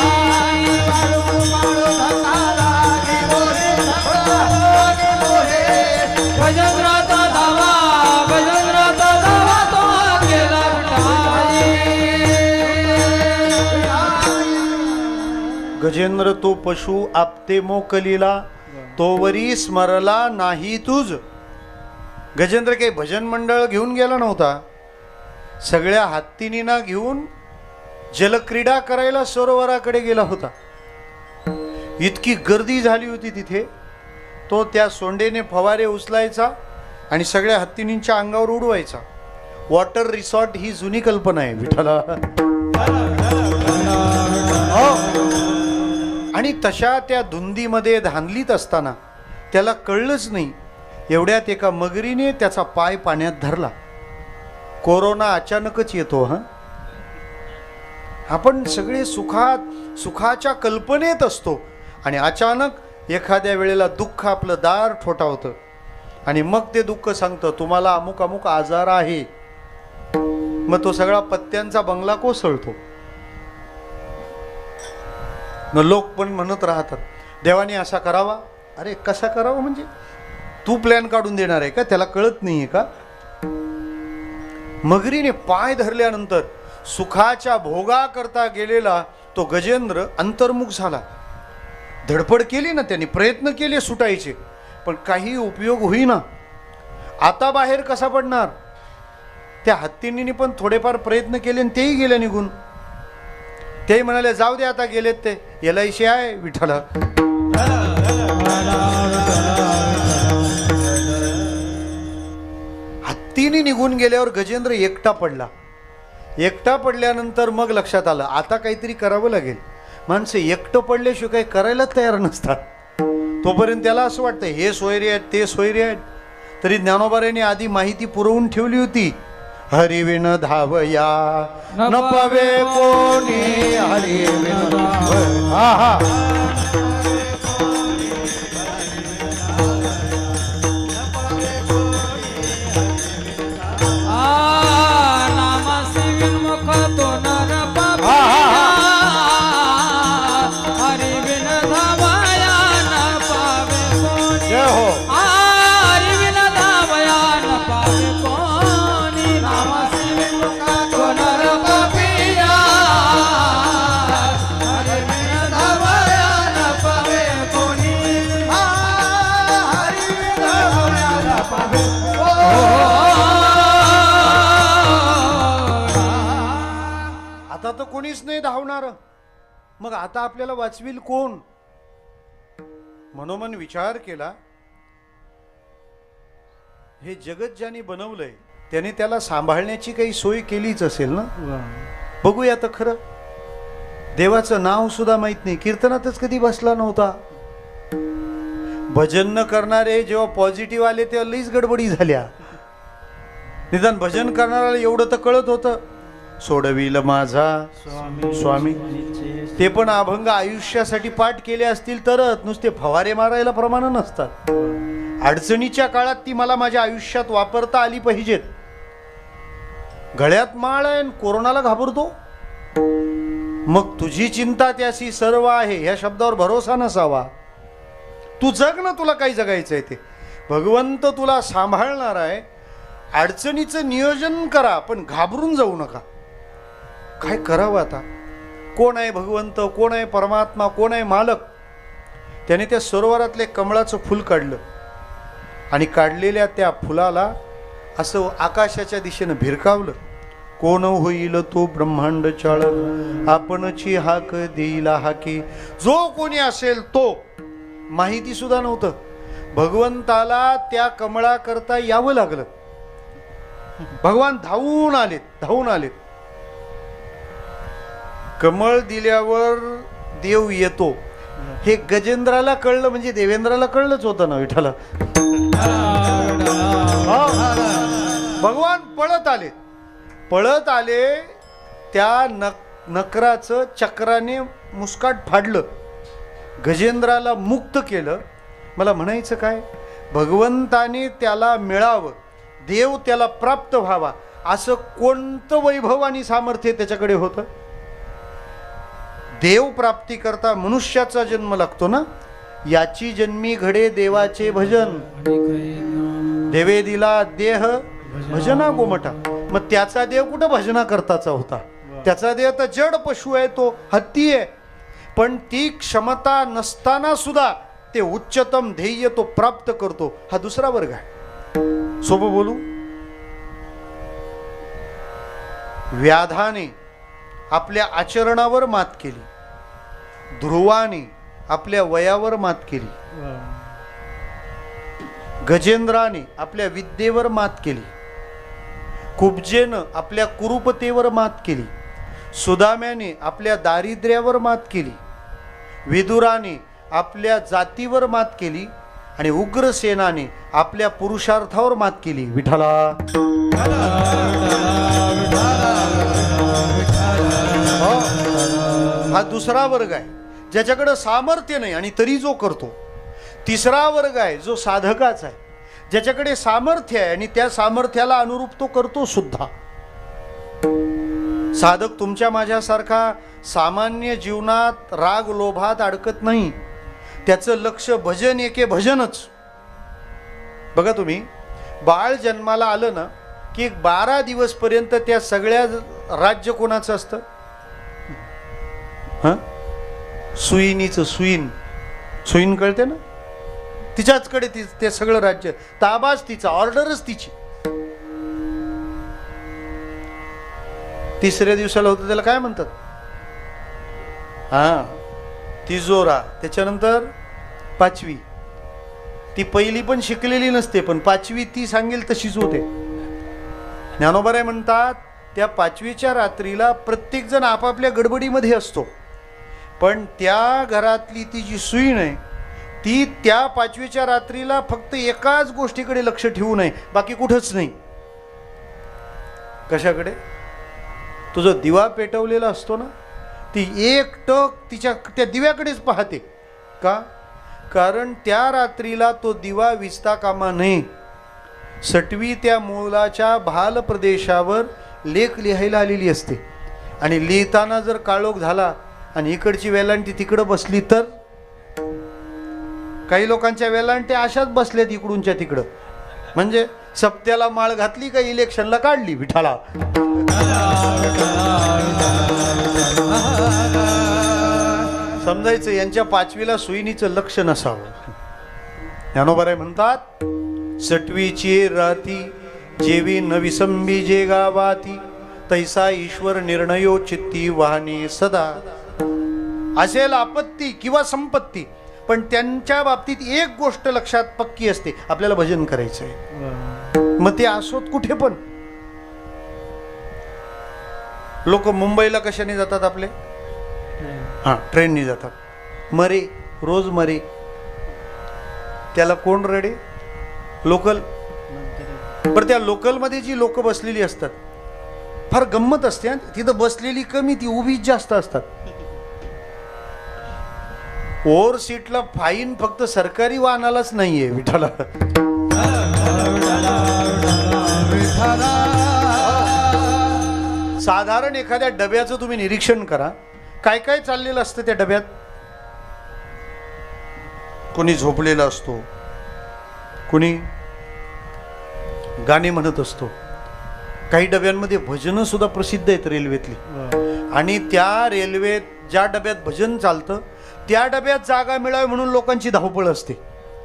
गजेंद्राचा धावा, गजेंद्राचा धावा तो केला विठाई. गजेंद्र तो पशु आपते मोकलीला, तोवरी स्मरला नाही तुझ. गजेंद्र काही भजन मंडळ घेऊन गेला नव्हता, सगळ्या हत्तीनींना घेऊन जलक्रीडा करायला सरोवराकडे गेला होता. इतकी गर्दी झाली होती तिथे, तो त्या सोंडेने फवारे उचलायचा आणि सगळ्या हत्तीनींच्या अंगावर उडवायचा. वॉटर रिसॉर्ट ही जुनी कल्पना आहे. विठ्ठला आणि तशा त्या धुंदीमध्ये धांदलीत असताना त्याला कळलंच नाही, एवढ्यात एका मगरीने त्याचा पाय पाण्यात धरला. कोरोना अचानकच येतो. आपण सगळे सुखाच्या कल्पनेत असतो आणि अचानक एखाद्या वेळेला दुःख आपलं दार ठोठावतं आणि मग ते दुःख सांगतं तुम्हाला अमुक अमुक आजार आहे. मग तो सगळा पत्त्यांचा बंगला कोसळतो. न लोक पण म्हणत राहतात देवाने असा करावा. अरे कसा करावा म्हणजे तू प्लॅन काढून देणार आहे का? त्याला कळत नाहीये का? मगरीने पाय धरल्यानंतर सुखाच्या भोगा करता गेलेला तो गजेंद्र अंतर्मुख झाला. धडपड केली ना त्यांनी, प्रयत्न केले सुटायचे, पण काही उपयोग होईना. आता बाहेर कसा पडणार? त्या हत्तींनी पण थोडेफार प्रयत्न केले आणि तेही गेले निघून. ते म्हणाले जाऊ दे आता गेलेत ते LIC आहे विठ्ठल. हत्तीने निघून गेल्यावर गजेंद्र एकटा पडला. एकटा पडल्यानंतर मग लक्षात आलं आता काहीतरी करावं लागेल. माणसं एकटं पडल्याशिवाय काही करायला तयार नसतात. तोपर्यंत त्याला असं वाटतं हे सोयरे आहेत ते सोयरे आहेत. तरी ज्ञानोबारायांनी आधी माहिती पुरवून ठेवली होती. हरिविण धावया न पावे कोणी हरिविण धावया. हा हा नामासी विनमुख तो नर पापिया, हरि बिन धावया न पावे कोणी. जय हो. हरि बिन धावया न पावे कोणी. नामासी विनमुख तो नर पापिया, हरि बिन धावया न पावे कोणी. हरि बिन धावया न पावे कोणी. आता तर कोणीच नाही धावणार. मग आता आपल्याला वाचविल कोण? मनोमन विचार केला. हे जगत ज्याने बनवलंय त्याने त्याला सांभाळण्याची काही सोय केलीच असेल ना. बघूया तर खरं. देवाचं नाव सुद्धा माहित नाही. कीर्तनातच कधी बसला नव्हता. भजन न करणारे जेव्हा पॉझिटिव्ह आले तेव्हा लईच गडबडी झाल्या. निदान भजन करणाऱ्याला एवढं तर कळत होतं सोडविल माझा स्वामी. ते पण अभंग आयुष्यासाठी पाठ केले असतील तरच, नुसते फवारे मारायला प्रमाण नसतात. अडचणीच्या काळात ती मला माझ्या आयुष्यात वापरता आली पाहिजेत. गळ्यात माळ आहे आणि कोरोनाला घाबरतो. मग तुझी चिंता त्याशी सर्व आहे ह्या शब्दावर भरोसा नसावा. तू जग ना, तुला काही जगायचंय ते. भगवंत तुला सांभाळणार आहे. अडचणीचं नियोजन करा पण घाबरून जाऊ नका. काय करावं आता? कोण आहे भगवंत, कोण आहे परमात्मा, कोण आहे मालक? त्याने त्या सरोवरातले कमळाचं फुल काढलं आणि काढलेल्या त्या फुलाला असं आकाशाच्या दिशेनं भिरकावलं. कोण होईल तो ब्रह्मांड चाळ, आपणची हाक देईला हाकी. जो कोणी असेल तो. माहिती सुद्धा नव्हतं. भगवंताला त्या कमळाकरता यावं लागलं. भगवान धावून आलेत. कमळ दिल्यावर देव येतो हे गजेंद्राला कळलं म्हणजे देवेंद्राला कळलंच होतं ना विठ्ठला. भगवान पळत आले. त्या नकराचं चक्राने मुस्काट फाडलं. गजेंद्राला मुक्त केलं. मला म्हणायचं काय, भगवंताने त्याला मिळावं, देव त्याला प्राप्त व्हावा असं कोणतं वैभव आणि सामर्थ्य त्याच्याकडे होतं? देव प्राप्ती करता मनुष्याचा जन्म लागतो ना. याची जन्मी घडे देवाचे भजन. देवे दिला देह भजना गोमटा. मग त्याचा देव कुठं भजना करताचा होता? त्याचा देव तर जड पशु आहे, तो हत्ती आहे. पण ती क्षमता नसताना सुद्धा ते उच्चतम ध्येय तो प्राप्त करतो. हा दुसरा वर्ग आहे. सोपं बोलू. व्याधाने आपल्या आचरणावर मात केली. ध्रुवाने आपल्या वयावर मात केली. गजेंद्राने आपल्या विद्येवर मात केली. कुब्जेनं आपल्या कुरूपतेवर मात केली. सुदाम्याने आपल्या दारिद्र्यावर मात केली. विदुराने आपल्या जातीवर मात केली. आणि उग्रसेनाने आपल्या पुरुषार्थावर मात केली. विठ्ठला. हा दुसरा वर्ग आहे ज्याच्याकडे सामर्थ्य नाही आणि तरी जो करतो. तिसरा वर्ग आहे जो साधकाचा आहे, ज्याच्याकडे सामर्थ्य आहे आणि त्या सामर्थ्याला अनुरूप तो करतो सुद्धा. साधक तुमच्या माझ्यासारखा सामान्य जीवनात राग लोभात अडकत नाही. त्याचं लक्ष भजन एके भजनच. बघा तुम्ही, बाळ जन्माला आलं ना की 12 दिवस पर्यंत त्या सगळ्या राज्य कोणाचं असतं? सुईनीचं. सुईन कळते ना, तिच्याचकडे ते सगळं राज्य. ताबाच तिचा, ऑर्डरच तिची. तिसऱ्या दिवसाला होतं त्याला काय म्हणतात? हा तिजोरा, त्याच्यानंतर 5वी. ती पहिली पण शिकलेली नसते, पण 5वी ती सांगेल तशीच होते. ज्ञानोबा म्हणतात त्या 5वीच्या रात्रीला प्रत्येक जण आपापल्या गडबडीमध्ये असतो, पण त्या घरातली ती जी सुईण आहे ती त्या 5वीच्या रात्रीला फक्त एकाच गोष्टीकडे लक्ष ठेवू नये, बाकी कुठंच नाही. कशाकडे? तुझा दिवा पेटवलेला असतो ना, ती एक टक तिच्या त्या दिव्याकडेच पाहते. का? कारण त्या रात्रीला तो दिवा विजता कामा नये. सटवी त्या मुलाच्या भाल प्रदेशावर लेख लिहायला आलेली असते, आणि लिहिताना जर काळोख झाला आणि इकडची वेलांटी तिकडं बसली तर? काही लोकांच्या वेलांट्या अशाच बसल्यात इकडूनच्या तिकडं, म्हणजे सप्त्याला माळ घातली का इलेक्शनला काढली विठाला. समजायचं यांच्या 5वीला सुईनीचं लक्ष नसावं. ज्ञानोबा म्हणतात सटवीची राती जेवी नविसंबी जे गावाती, तैसा ईश्वर निर्णयो चित्ती वाहने सदा. असेल आपत्ती किंवा संपत्ती, पण त्यांच्या बाबतीत एक गोष्ट लक्षात पक्की असते, आपल्याला भजन करायचंय. मग ते असोत कुठे पण. लोक मुंबईला कशाने जातात आपले? हा, ट्रेननी जातात. मरे, रोज मरे. त्याला कोण रडे? लोकल. पण त्या लोकलमध्ये जी लोक बसलेली असतात फार गंमत असते. तिथं बसलेली कमी, ती उभीच जास्त असतात. ओव्हर सीटला फाईन फक्त सरकारी वाहनालाच नाहीये विठाला. साधारण एखाद्या डब्याचं तुम्ही निरीक्षण करा, काय काय चाललेलं असतं त्या डब्यात. कोणी झोपलेला असतो, कोणी गाणे म्हणत असतो. काही डब्यांमध्ये भजनं सुद्धा प्रसिद्ध आहेत रेल्वेतली. आणि त्या रेल्वेत ज्या डब्यात भजन चालतं त्या डब्यात जागा मिळावी म्हणून लोकांची धावपळ असते.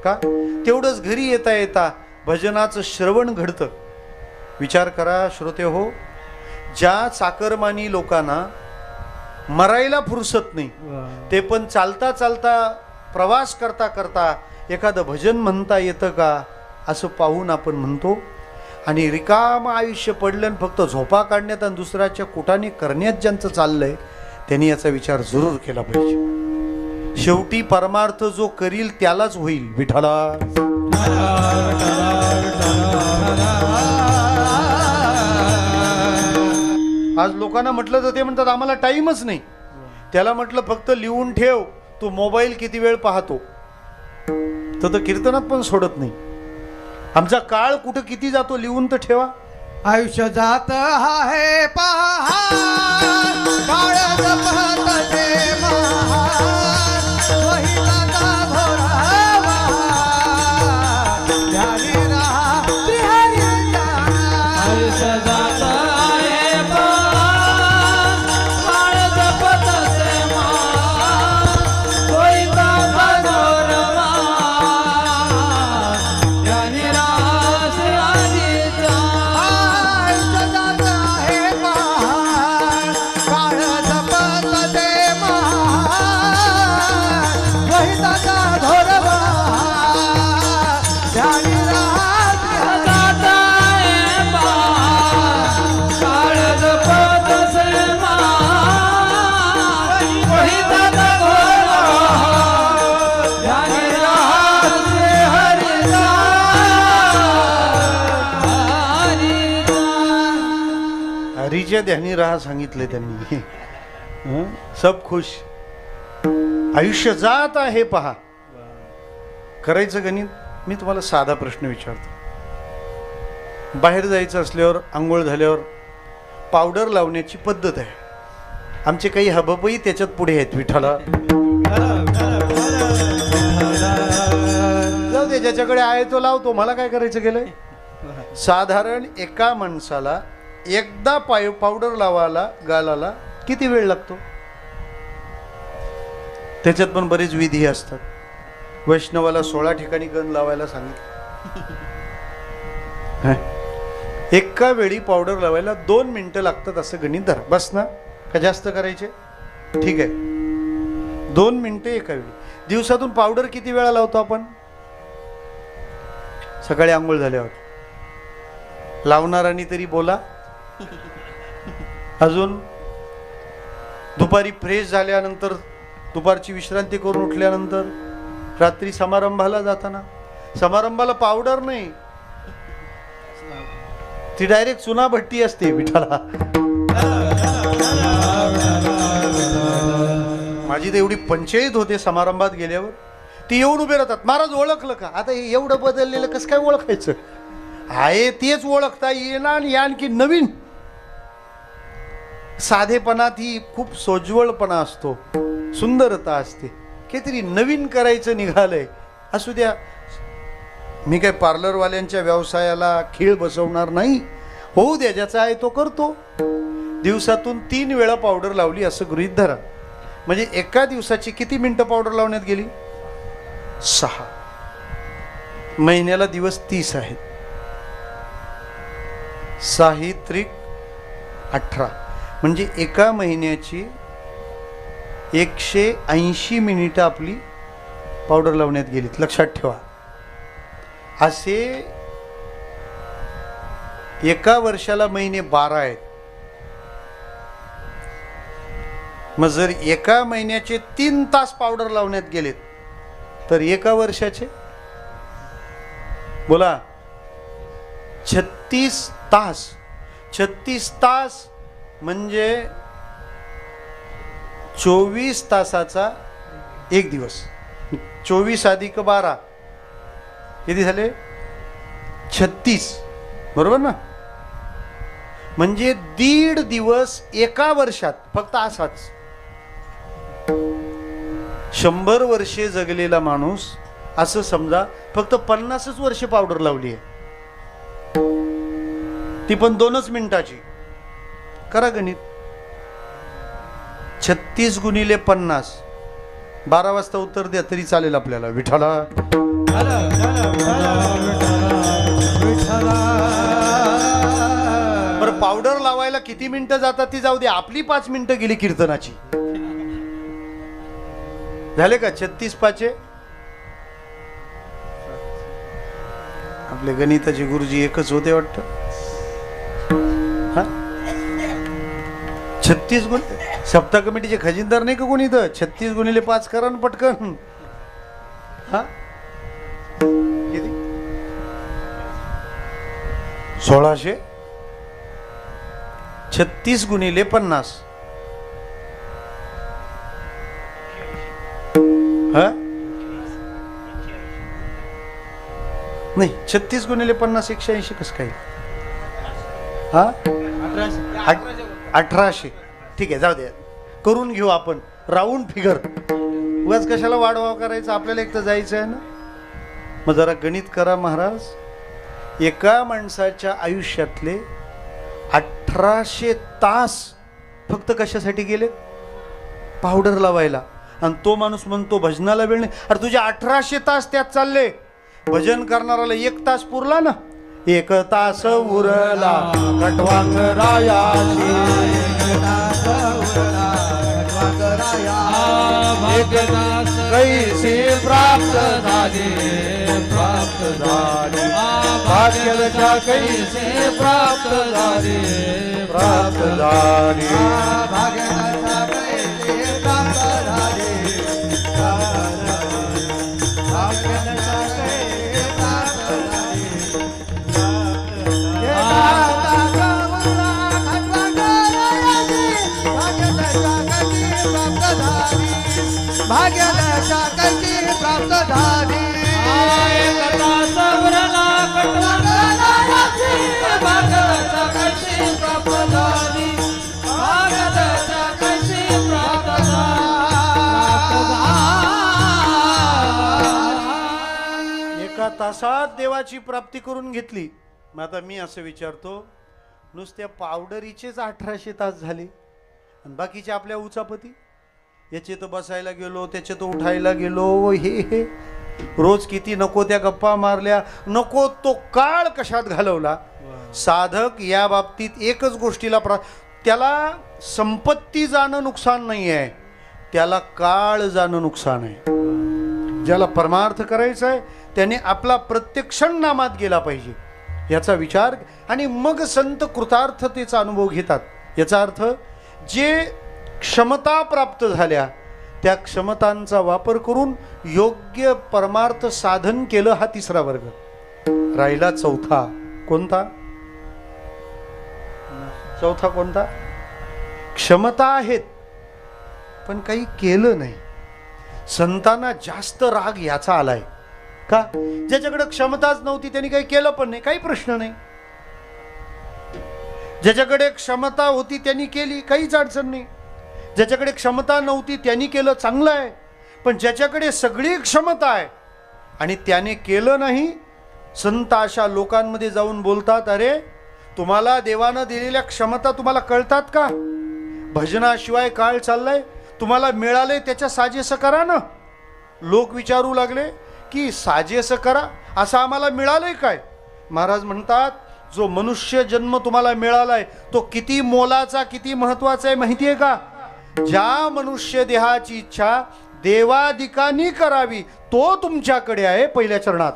का? तेवढंच घरी येता येता भजनाचं श्रवण घडतं. विचार करा श्रोते हो, ज्या चाकरमानी लोकांना मरायला फुरसत नाही, ते पण चालता चालता प्रवास करता करता एखादं भजन म्हणता येतं का असं पाहून आपण म्हणतो. आणि रिकाम आयुष्य पडलं आणि फक्त झोपा काढण्यात आणि दुसऱ्याच्या कुटाने करण्यात ज्यांचं चाललंय त्यांनी याचा विचार जरूर केला पाहिजे. शेवटी परमार्थ जो करील त्यालाच होईल विठाला. आज लोकांना म्हटलं तर ते म्हणतात आम्हाला टाइमच नाही. त्याला म्हटलं फक्त लिहून ठेव तू मोबाईल किती वेळ पाहतो, तर कीर्तनात पण सोडत नाही. आमचा काळ कुठं किती जातो लिहून तर ठेवा. आयुष्य जात आहे पहा, काळ जपत ते महान, वहिलाचा घोरावा, ध्यानी राहा श्रीहरी ध्यान. आयुष्य जात आहे पहा, काळ जपत ते महान, वहिलाचा घोरावा, ध्यानी राहा श्रीहरी ध्यान. आयुष्य जात आहे पहा, काळ जपत ते महान, वहिलाचा घोरावा, ध्यानी राहा जात आहे पहा, काळ जपत ते महान, वहिलाचा घोरावा, ध्यानी राहा श्रीहरी ध्यान. हरीच्या ध्यानी राहा सांगितले त्यांनी. सब खुश. आयुष्य जात आहे पहा. करायचं गणित. मी तुम्हाला साधा प्रश्न विचारतो. बाहेर जायचं असल्यावर आंघोळ झाल्यावर पावडर लावण्याची पद्धत आहे. आमचे काही हबपही त्याच्यात पुढे आहेत विठाला. जाऊ दे, ज्याच्याकडे आहे तो लावतो, मला काय करायचं गेलंय. साधारण एका माणसाला एकदा पावडर लावायला गालाला किती वेळ लागतो? त्याच्यात पण बरेच विधी असतात. वैष्णवाला 16 ठिकाणी गंध लावायला सांगितलं. एका वेळी पावडर लावायला 2 मिनिटं लागतात असं गणित धरा. बस ना, का जास्त करायचे? ठीक आहे. 2 मिनिटं एका वेळी. दिवसातून पावडर किती वेळा लावतो आपण? सकाळी आंघोळ झाल्यावर. लावणारांनी तरी बोला. अजून दुपारी फ्रेश झाल्यानंतर, दुपारची विश्रांती करून उठल्यानंतर, रात्री समारंभाला जाताना. समारंभाला पावडर नाही, ती डायरेक्ट चुना भट्टी असते विठाला. माझी तर एवढी पंचायत होते समारंभात गेल्यावर. ती येऊन उभे राहतात, महाराज ओळखलं का? आता हे एवढं बदललेलं कसं काय ओळखायचं? आहे तेच ओळखता येणार आणि आणखी नवीन. साधेपणात ही खूप सोज्वळपणा असतो, सुंदरता असते. काहीतरी नवीन करायचं निघालंय, असू द्या. मी काय पार्लरवाल्यांच्या व्यवसायाला खीळ बसवणार नाही. होऊ द्या, ज्याचा आहे तो करतो. दिवसातून 3 वेळा पावडर लावली असं गृहीत धरा. म्हणजे एका दिवसाची किती मिनिटं पावडर लावण्यात गेली? 6. महिन्याला दिवस 30 आहेत. 6 त्रिक 18, म्हणजे एका महिन्याची 180 मिनिटं आपली पावडर लावण्यात गेलीत. लक्षात ठेवा. असे एका वर्षाला महिने 12 आहेत. मग जर एका महिन्याचे 3 तास पावडर लावण्यात गेलेत तर एका वर्षाचे बोला 36 तास. 36 तास म्हणजे 24 तासाचा एक दिवस. 24 अधिक 12 किती झाले? 36, बरोबर ना? म्हणजे 1.5 दिवस एका वर्षात फक्त असाच. 100 वर्षे जगलेला माणूस असं समजा फक्त 50च वर्ष पावडर लावली आहे, ती पण 2च मिनिटाची. करा गणित. 36 गुणिले 50, 12 वाजता उत्तर द्या तरी चालेल आपल्याला. विठाला बरं, पावडर लावायला किती मिनिटं जातात ती जाऊ दे, आपली 5 मिनिटं गेली कीर्तनाची. झाले का? 36 पाचे. आपले गणिताचे गुरुजी एकच होते वाटतं. 36 गुण. सप्ताह कमिटीचे खजिनदार नाही का कोणी इथं? 36 गुणिले 5 करा ना पटकन. हा, 1600. 36 गुणिले 50. हा नाही, 36 गुणिले 50 180 कसं काय? हा 1800. ठीक आहे, जाऊ द्या, करून घेऊ आपण राऊंड फिगर. उगाच कशाला वाढवा करायचं? आपल्याला एक तर जायचं आहे ना. मग जरा गणित करा महाराज. एका माणसाच्या आयुष्यातले 1800 तास फक्त कशासाठी गेले? पावडर लावायला. आणि तो माणूस म्हणतो भजनाला वेळ नाही. अरे तुझे 1800 तास त्यात चालले. भजन करणाराला 1 तास पुरला ना. 1 तास उरला कटवांग रायाशी, 1 तास कैसे प्राप्त झाले, प्राप्त झाले. भाग्यदशा कैसे प्राप्त झाले, प्राप्त झाली. भाग्यदशा कशी प्राप्त झाली. एका तासात देवाची प्राप्ती करून घेतली. मग आता मी असं विचारतो, नुसत्या पावडरीचेच 1800 तास झाले आणि बाकीचे आपल्या उचापती? याचे तर बसायला गेलो, त्याचे तर उठायला गेलो, हे रोज किती नको त्या गप्पा मारल्या, नको तो काळ कशात घालवला. साधक या बाबतीत एकच गोष्टीला त्याला संपत्ती जाणं नुकसान नाही आहे, त्याला काळ जाणं नुकसान आहे. ज्याला परमार्थ करायचा आहे त्याने आपला प्रत्येक क्षण नामात गेला पाहिजे याचा विचार, आणि मग संत कृतार्थतेचा अनुभव घेतात. याचा अर्थ जे क्षमता प्राप्त झाल्या त्या क्षमतांचा वापर करून योग्य परमार्थ साधन केलं, हा तिसरा वर्ग. राहिला चौथा. कोणता? चौथा कोणता? क्षमता आहेत पण काही केलं नाही. संतांना जास्त राग याचा आलाय का? ज्याच्याकडे क्षमताच नव्हती त्यांनी काही केलं पण नाही, काही प्रश्न नाही. ज्याच्याकडे क्षमता होती त्यांनी केली, काहीच अडचण नाही. ज्याच्याकडे क्षमता नव्हती त्यांनी केलं, चांगलं आहे. पण ज्याच्याकडे सगळी क्षमता आहे आणि त्याने केलं नाही, संत अशा लोकांमध्ये जाऊन बोलतात, अरे तुम्हाला देवानं दिलेल्या क्षमता तुम्हाला कळतात का? भजनाशिवाय काळ चाललाय, तुम्हाला मिळाले त्याच्या साजेसं करा ना. लोक विचारू लागले की साजेसं करा, असं आम्हाला मिळालंय काय? महाराज म्हणतात, जो मनुष्य जन्म तुम्हाला मिळालाय तो किती मोलाचा, किती महत्वाचा आहे माहिती आहे का? ज्या मनुष्य देहाची इच्छा देवादिकांनी करावी तो तुमच्याकडे आहे पहिल्या चरणात.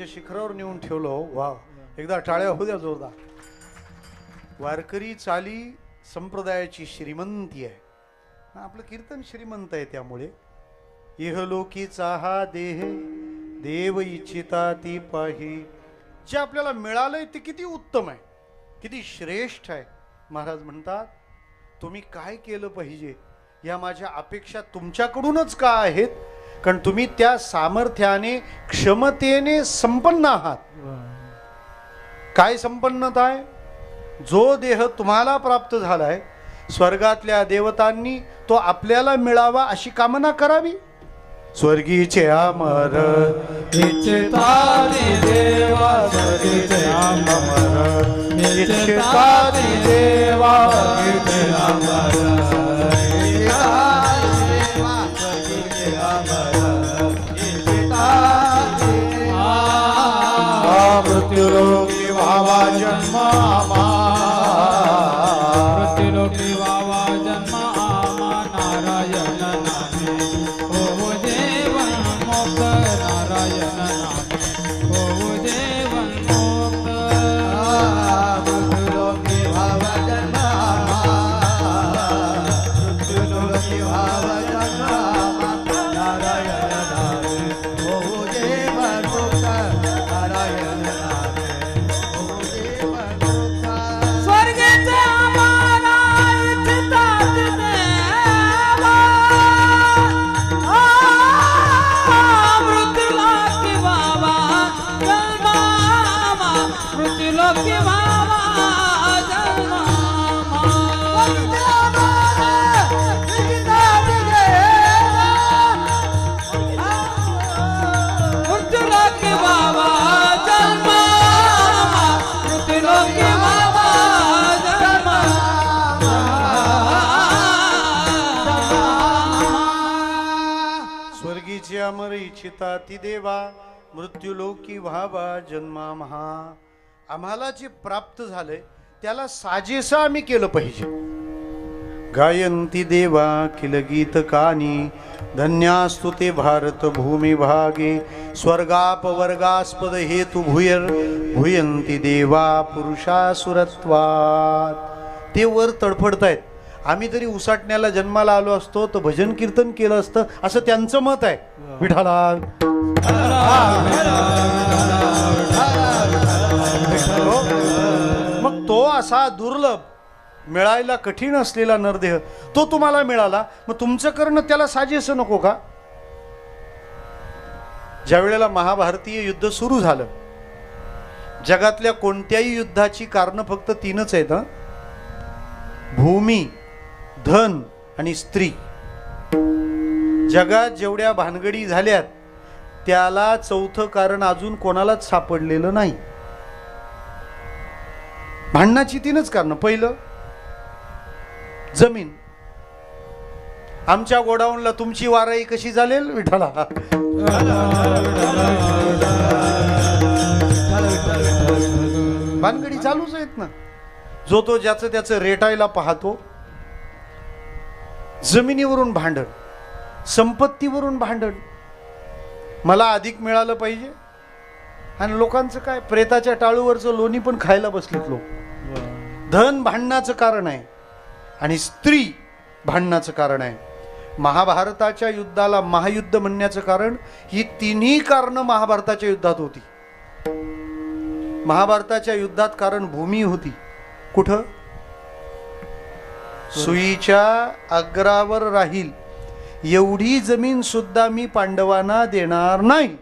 शिखरावर नेऊन ठेवलो. वा, एकदा टाळ्या होऊ द्या जोरदार. वारकरी चाली संप्रदायाची श्रीमंती आहे. आपलं कीर्तन श्रीमंत आहे. त्यामुळे इहलोकीचा हा देह देव इच्छिता ती पाही. जे आपल्याला मिळालंय ते किती उत्तम आहे, किती श्रेष्ठ आहे. महाराज म्हणतात, तुम्ही काय केलं पाहिजे या माझ्या अपेक्षा तुमच्याकडूनच का आहेत? कारण तुम्ही त्या सामर्थ्याने क्षमतेने संपन्न आहात. काय संपन्नता आहे? जो देह तुम्हाला प्राप्त झालाय स्वर्गातल्या देवतांनी तो आपल्याला मिळावा अशी कामना करावी. स्वर्गीचे अमर इच्छिताती देवा, स्वर्गीचे अमर इच्छिताती देवा, स्वर्गीचे अमर मृत्युलोकी व्हावा जन्म, मृत्युलोकी व्हावा इच्छिता ती देवा मृत्यूलोकी व्हावा जन्मा महा. आम्हाला जे प्राप्त झालंय त्याला साजेसं आम्ही केलं पाहिजे. गायंती देवा किल गीत कानी धन्यास्तु ते भारत भूमी भागे स्वर्गापवर्गास्पद हेतु भूयर भूयंती देवा पुरुषासुरत्वात्. ते वर तडफडतायत. आम्ही तरी उसाटण्याला जन्माला आलो असतो तर भजन कीर्तन केलं असतं असं त्यांचं मत आहे. विठाला मग तो असा दुर्लभ मिळायला कठीण असलेला नरदेह तो तुम्हाला मिळाला, मग तुमचं करणं त्याला साजेसं नको का? ज्या वेळेला महाभारतीय युद्ध सुरू झालं, जगातल्या कोणत्याही युद्धाची कारण फक्त तीनच आहेत, भूमी, धन आणि स्त्री. जगात जेवढ्या भानगडी झाल्यात त्याला चौथं कारण अजून कोणालाच सापडलेलं नाही. भांडणाची तीनच कारण. पहिलं जमीन. आमच्या गोडाऊनला तुमची वाराई कशी चालेल विठाला? भानगडी चालूच आहेत ना. जो तो ज्याचं त्याचं रेटायला पाहतो. जमिनीवरून भांडण, संपत्तीवरून भांडण. मला अधिक मिळालं पाहिजे. आणि लोकांचं काय, प्रेताच्या टाळूवरचं लोणी पण खायला बसलेत लोक. धन भांडणाचं कारण आहे आणि स्त्री भांडणाचं कारण आहे. महाभारताच्या युद्धाला महायुद्ध म्हणण्याचं कारण ही तिन्ही कारणं महाभारताच्या युद्धात होती. महाभारताच्या युद्धात कारण भूमी होती. कुठं? सुईच्या अग्रावर राहील एवढी जमीन सुद्धा मी पांडवांना देणार नाही.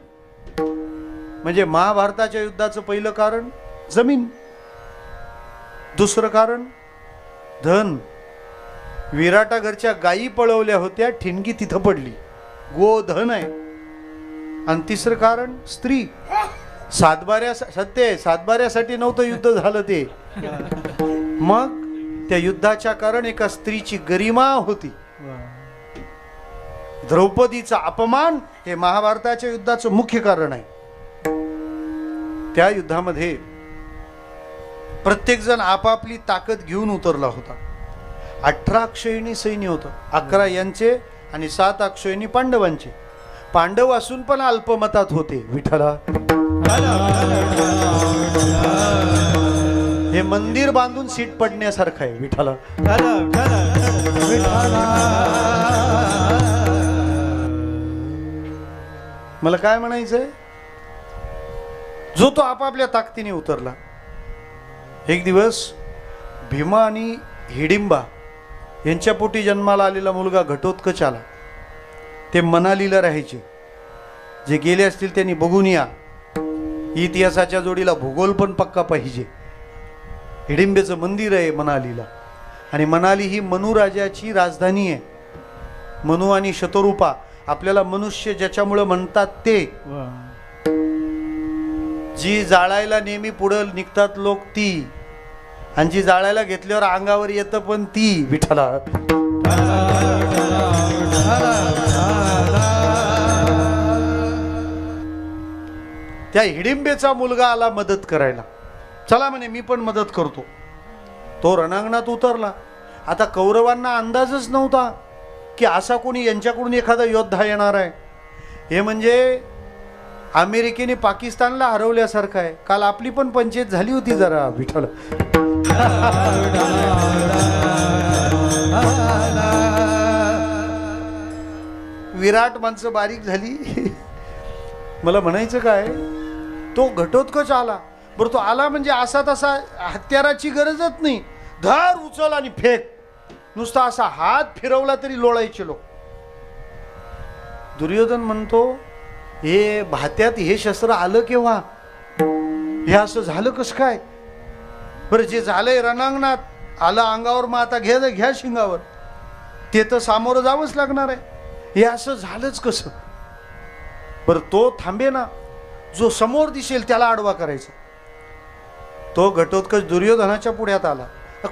म्हणजे महाभारताच्या युद्धाचं पहिलं कारण जमीन. दुसरं कारण धन. विराटा घरच्या गायी पळवल्या होत्या, ठिणगी तिथं पडली, गोधन आहे. आणि तिसरं कारण स्त्री. सत्य सातबाऱ्यासाठी नव्हतं युद्ध झालं ते. मग त्या युद्धाच्या कारण एका स्त्रीची गरिमा होती. द्रौपदीचा अपमान हे महाभारताच्या युद्धाचं मुख्य कारण आहे. त्या युद्धामध्ये प्रत्येक जण आपापली ताकद घेऊन उतरला होता. 18 अक्षयणी सैन्य होतं. 11 यांचे आणि 7 अक्षयणी पांडवांचे. पांडव असून पण अल्पमतात होते. विठ्ठला हे मंदिर बांधून सीट पडण्यासारखं आहे. विठ्ठला मला काय म्हणायचंय, जो तो आपापल्या ताकदीने उतरला. एक दिवस भीमा आणि हिडिंबा यांच्या पोटी जन्माला आलेला मुलगा घटोत्कच आला. ते मनालीला राहायचे. जे गेले असतील त्यांनी बघून या. इतिहासाच्या जोडीला भूगोल पण पक्का पाहिजे. हिडिंबेचं मंदिर आहे मनालीला. आणि मनाली ही मनू राजाची राजधानी आहे. मनू आणि शतरूपा आपल्याला मनुष्य ज्याच्यामुळे म्हणतात ते. जी जाळायला नेहमी पुढं निघतात लोक ती, आणि जी जाळायला घेतल्यावर अंगावर येतं पण ती. विठ्ठला त्या हिडिंबेचा मुलगा आला मदत करायला. चला म्हणे मी पण मदत करतो. तो रणांगणात उतरला. आता कौरवांना अंदाजच नव्हता की असा कोणी यांच्याकडून एखादा योद्धा येणार आहे. हे म्हणजे अमेरिकेने पाकिस्तानला हरवल्यासारखं आहे. काल आपली पण पंचायत झाली होती जरा. विठ्ठल विराट माणसं बारीक झाली. मला म्हणायचं काय, तो घटोत्कच आला. बरं तो आला म्हणजे असा तसा हत्याराची गरजच नाही. धर उचल आणि फेक. नुसता असा हात फिरवला तरी लोळायचे लोक. दुर्योधन म्हणतो हे भात्यात हे शस्त्र आलं केव्हा? हे असं झालं कसं काय? बरं जे झालंय रणांगणात आलं अंगावर, मग आता घ्या शिंगावर. ते तर सामोरं जावंच लागणार आहे. हे असं झालंच कसं? बरं तो थांबे ना. जो समोर दिसेल त्याला आडवा करायचा. तो घटोत्कच दुर्योधनाच्या पुढ्यात आला.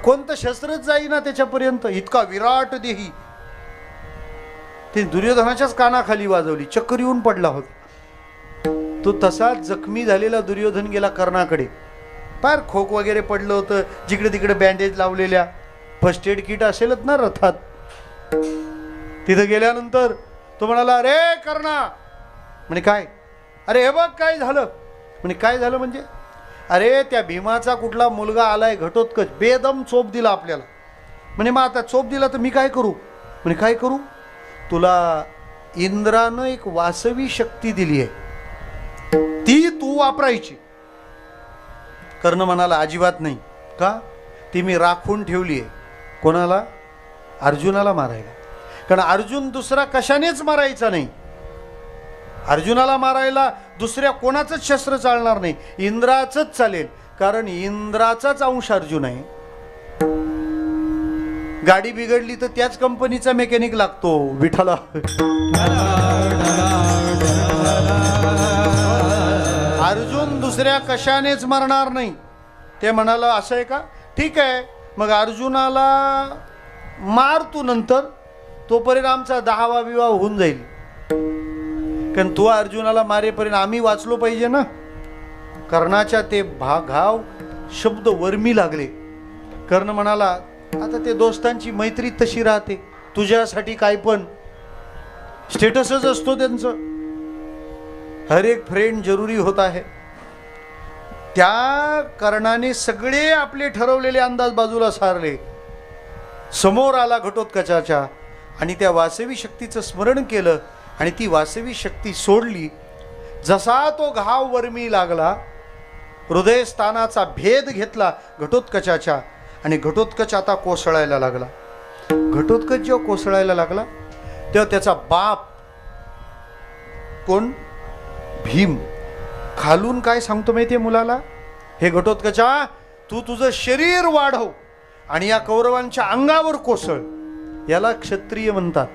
कोणतं शस्त्रच जाईना त्याच्यापर्यंत. इतका विराट देही. ते दुर्योधनाच्याच कानाखाली वाजवली, चक्कर येऊन पडला होता. तो तसाच जखमी झालेला दुर्योधन गेला कर्णाकडे. फार खोक वगैरे पडलं होतं, जिकडे तिकडे बँडेज लावलेल्या, फर्स्ट एड किट असेलच ना रथात. तिथं गेल्यानंतर तो म्हणाला, अरे कर्णा. म्हणे काय? अरे हे बघ काय झालं. म्हणे काय झालं म्हणजे? अरे त्या भीमाचा कुठला मुलगा आलाय घटोत्कच, बेदम चोप दिला आपल्याला. म्हणे मग आता चोप दिला तर मी काय करू? म्हणे काय करू? तुला इंद्रानं एक वासवी शक्ती दिली आहे, ती तू वापरायची. कर्ण म्हणाला, अजिबात नाही. का? ती मी राखून ठेवली आहे. कोणाला? अर्जुनाला मारायला. कारण अर्जुन दुसरा कशानेच मारायचा नाही. अर्जुनाला मारायला दुसऱ्या कोणाचंच शस्त्र चालणार नाही, इंद्राचंच चालेल. कारण इंद्राचाच अंश अर्जुन आहे. गाडी बिघडली तर त्याच कंपनीचा मेकॅनिक लागतो. विठ्ठला. अर्जुन दुसऱ्या कशानेच मरणार नाही. ते म्हणाला, असं आहे का? ठीक आहे, मग अर्जुनाला मार तू नंतर, तोपर्यंत आमचा 10वा विवाह होऊन जाईल. कारण तू अर्जुनाला मारेपर्यंत आम्ही वाचलो पाहिजे ना. कर्णाच्या ते घाव शब्द वर्मी लागले. कर्ण म्हणाला, आता ते दोस्तांची मैत्री तशी राहते, तुझ्यासाठी काय पण स्टेटसच असतो त्यांचं. हर एक फ्रेंड जरुरी होत आहे. त्या कर्णाने सगळे आपले ठरवलेले अंदाज बाजूला सारले. समोर आला घटोत्कचाच्या आणि त्या वासवी शक्तीचं स्मरण केलं आणि ती वासवी शक्ती सोडली. जसा तो घाव वर्मी लागला, हृदयस्थानाचा भेद घेतला घटोत्कचाच्या आणि घटोत्कच आता कोसळायला लागला. घटोत्कच जेव्हा कोसळायला लागला तेव्हा त्याचा बाप कोण? भीम खालून काय सांगतो माहितीये मुलाला? हे घटोत्कचा, तू तुझं शरीर वाढव आणि या कौरवांच्या अंगावर कोसळ. याला क्षत्रिय म्हणतात.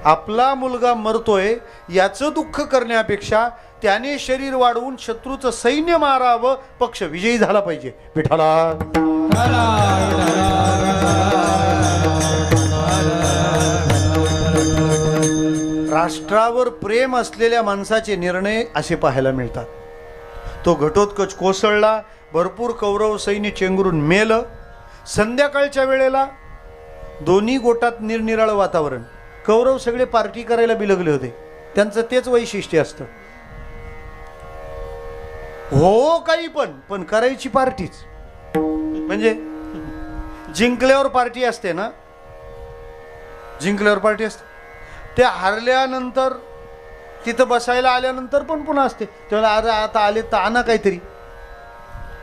आपला मुलगा मरतोय याचं दुःख करण्यापेक्षा त्याने शरीर वाढवून शत्रूचं सैन्य मारावं, पक्ष विजयी झाला पाहिजे. विठ्ठला. राष्ट्रावर प्रेम असलेल्या माणसाचे निर्णय असे पाहायला मिळतात. तो घटोत्कच कोसळला, भरपूर कौरव सैन्य चेंगरून मेलं. संध्याकाळच्या वेळेला दोन्ही गोटात निरनिराळं वातावरण. कौरव सगळे पार्टी करायला बिलगले होते. त्यांचं तेच वैशिष्ट्य असतं. हो काही पण करायची पार्टीच. म्हणजे जिंकल्यावर पार्टी असते ना, जिंकल्यावर पार्टी असते. ते हारल्यानंतर तिथं बसायला आल्यानंतर पण पुन्हा असते. तेव्हा अरे आता आले तर आणा काहीतरी.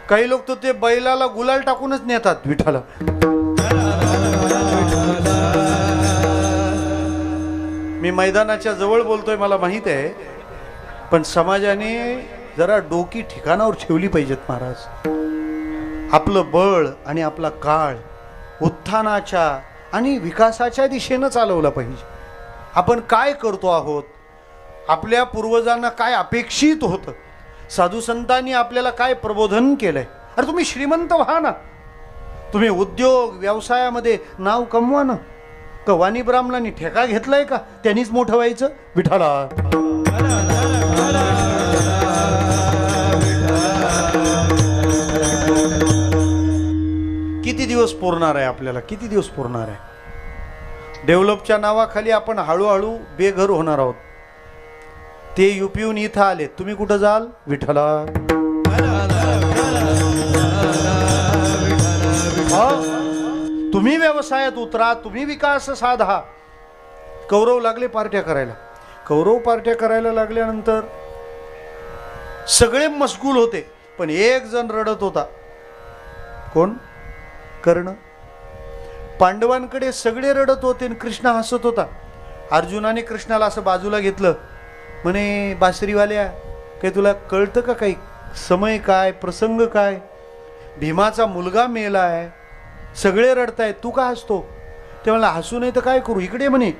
काही लोक तर ते बैलाला गुलाल टाकूनच नेतात. विठाला. मी मैदानाच्या जवळ बोलतोय मला माहित आहे, पण समाजाने जरा डोकी ठिकाणावर ठेवली पाहिजेत महाराज. आपलं बळ आणि आपला काळ उत्थानाच्या आणि विकासाच्या दिशेनं चालवला पाहिजे. आपण काय करतो आहोत, आपल्या पूर्वजांना काय अपेक्षित होतं, साधू संतांनी आपल्याला काय प्रबोधन केलंय. अरे तुम्ही श्रीमंत व्हा ना, तुम्ही उद्योग व्यवसायामध्ये नाव कमवा ना. का वाणी ब्राह्मणांनी ठेका घेतलाय का त्यांनीच मोठं व्हायचं. विठाला. किती दिवस पुरणार आहे आपल्याला, किती दिवस पुरणार आहे. डेव्हलपच्या नावाखाली आपण हळूहळू बेघर होणार आहोत. ते युपीहून इथं आले, तुम्ही कुठं जाल. विठ्ठला. तुम्ही व्यवसायात उतरा, तुम्ही विकास साधा. कौरव लागले पार्ट्या करायला. कौरव पार्ट्या करायला लागल्यानंतर सगळे मशगूल होते, पण एक जण रडत होता. कोण? कर्ण. पांडवांकडे सगळे रडत होते आणि कृष्ण हसत होता. अर्जुनाने कृष्णाला असं बाजूला घेतलं. म्हणे बासरीवाल्या, काही तुला कळतं का काही? समय काय, प्रसंग काय? भीमाचा मुलगा मेलाय, सगळे रडतायत, तू का हसतो? ते मला हसू नाही तर काय करू, इकडे. म्हणे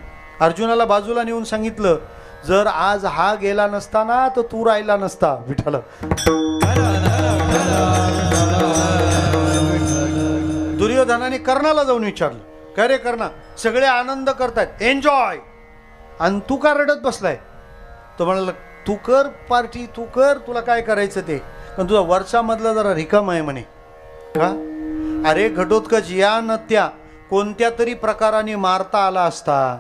अर्जुनाला बाजूला नेऊन सांगितलं, जर आज हा गेला नसता ना तर तू राहिला नसता. विठाला. दुर्योधनाने कर्णाला जाऊन विचारलं, काय रे कर्णा, सगळे आनंद करतायत, एन्जॉय, आणि तू का रडत बसलाय? तो म्हणाला तू कर पार्टी, तू कर, तुला काय करायचं ते, पण तुझा वरचा मधला जरा रिकाम आहे म्हणे. का? अरे घटोत्कच, या नत्या कोणत्या तरी प्रकाराने मारता आला असता,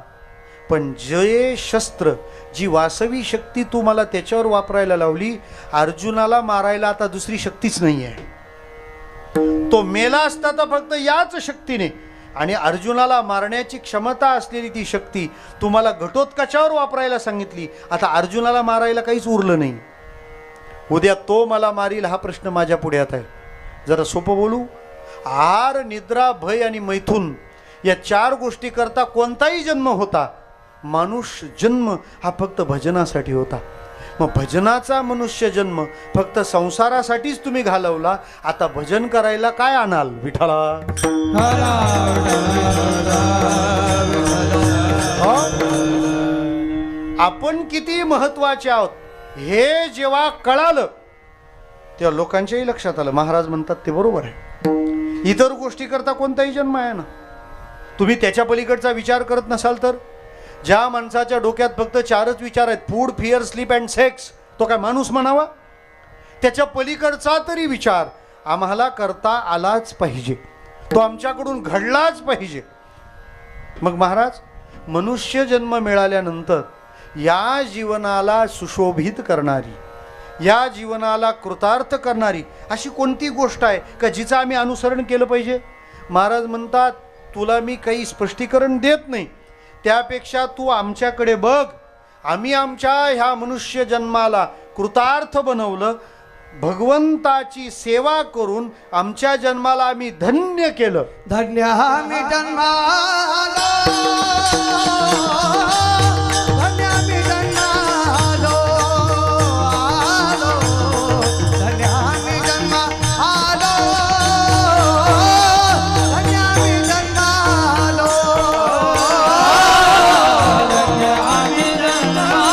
पण जे शस्त्र, जी वासवी शक्ती तू मला त्याच्यावर वापरायला लावली, अर्जुनाला मारायला आता दुसरी शक्तीच नाही आहे. तो मेला असता तर फक्त याच शक्तीने, आणि अर्जुनाला मारण्याची क्षमता असलेली ती शक्ती तुम्हाला घटोत्कचावर वापरायला सांगितली. आता अर्जुनाला मारायला काहीच उरलं नाही. उद्या तो मला मारील हा प्रश्न माझ्या पुढ्यात आहे. जरा सोपं बोलू, आहार, निद्रा, भय आणि मैथून या 4 गोष्टी करता कोणताही जन्म होता, मनुष्य जन्म हा फक्त भजनासाठी होता. मग भजनाचा मनुष्य जन्म फक्त संसारासाठीच तुम्ही घालवला. आता भजन करायला काय आणाल विठ्ठला? आपण किती महत्वाचे आहोत हे जेव्हा कळालं तेव्हा लोकांच्याही लक्षात आलं. महाराज म्हणतात ते बरोबर आहे. इतर गोष्टी करता कोणताही जन्म आहे ना. तुम्ही त्याच्या पलीकडचा विचार करत नसाल तर, ज्या माणसाच्या डोक्यात फक्त 4च विचार आहेत, food, fear, sleep and sex, तो काय माणूस म्हणावा? त्याच्या पलीकडचा तरी विचार आम्हाला करता आलाच पाहिजे, तो आमच्याकडून घडलाच पाहिजे. मग महाराज, मनुष्य जन्म मिळाल्यानंतर या जीवनाला सुशोभित करणारी, या जीवनाला कृतार्थ करणारी अशी कोणती गोष्ट आहे का जिचं आम्ही अनुसरण केलं पाहिजे? महाराज म्हणतात, तुला मी काही स्पष्टीकरण देत नाही, त्यापेक्षा तू आमच्याकडे बघ. आम्ही आमच्या ह्या मनुष्य जन्माला कृतार्थ बनवलं, भगवंताची सेवा करून आमच्या जन्माला आम्ही धन्य केलं. धन्य आम्ही जन्मालो, धन्य आम्ही जन्मालो, आलो, धन्य आम्ही जन्मालो, धन्य आम्ही जन्मालो, धन्य आम्ही जन्मालो, धन्य आम्ही जन्मालो,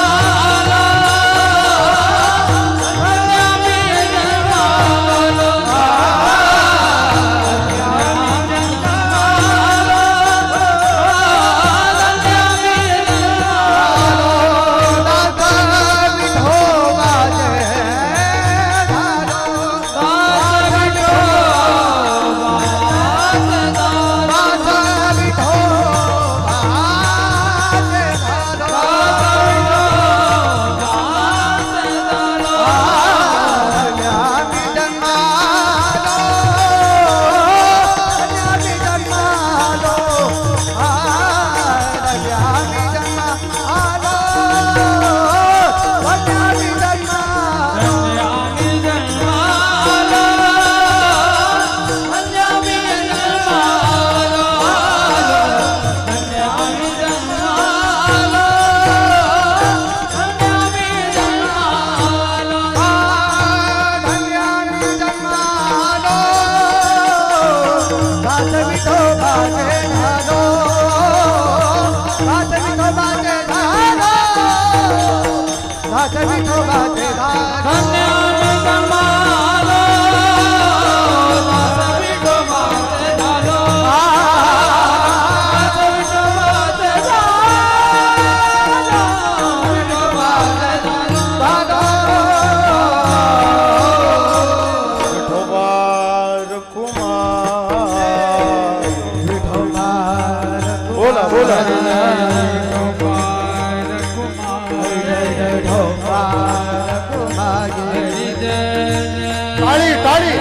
टाळी टाळी.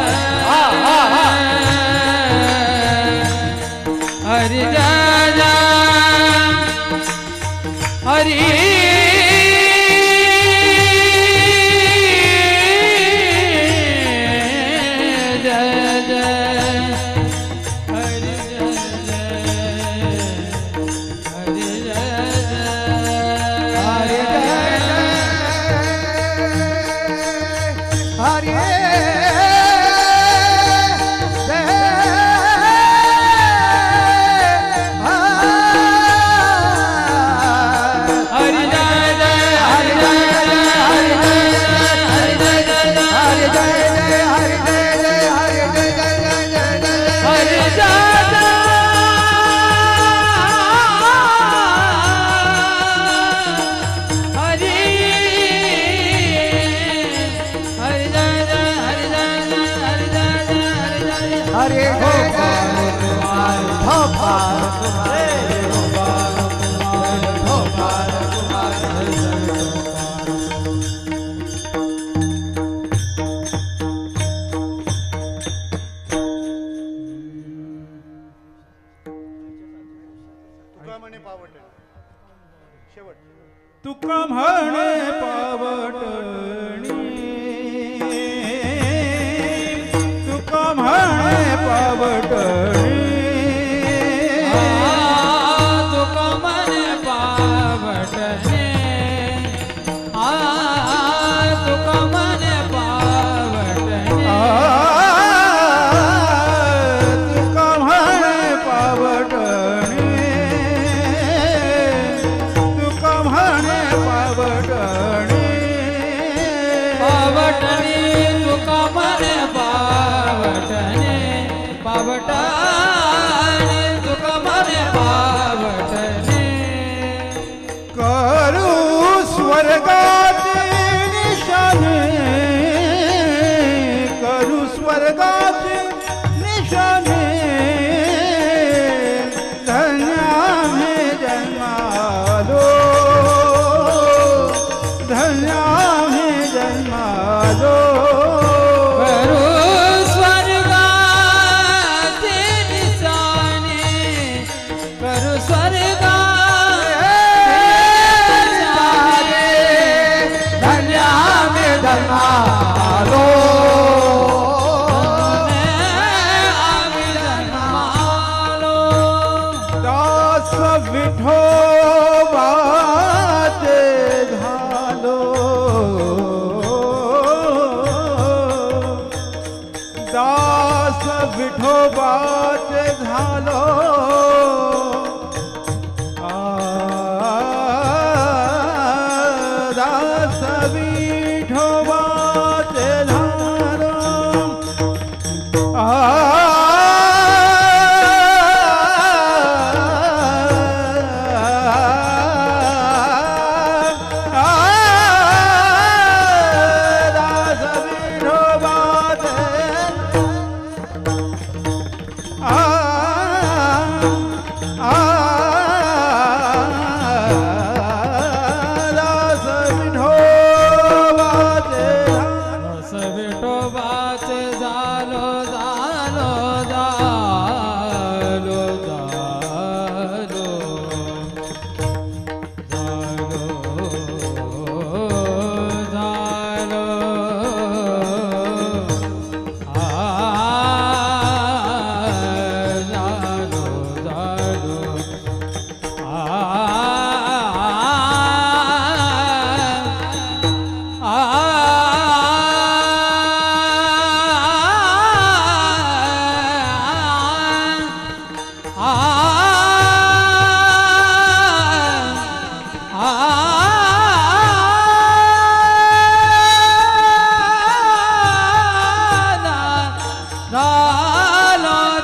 हा हा हा. हरि जय जय हरि जय जय हरि जय जय हरि जय जय हरि हरि तुका म्हणे पावट शेवट तुका म्हणे पावटणी तुका म्हणे पावटणी तुका म्हणे पावटणी तुका म्हणे पावटणी तुका म्हणे पावटणी तुका म्हणे पावटणी पावटणी तुका म्हणे पावटणी पावटणी तुका म्हणे पावटणी करू स्वर्गाची निशाने करू स्वर्गाची निशाने धन्यामे जन्मालो धन्यामे जन्मालो करू स्वर्गाची निशाने करू स्वर्गाची धन्यामे जन्मालो दास विठोबाचे झालो दास विठोबाचे झालो दास विठोबाचे झालो दास विठोबाचे दास विठोबाचे दास विठोबाचे झालो झालो झालो झालो झालो झालो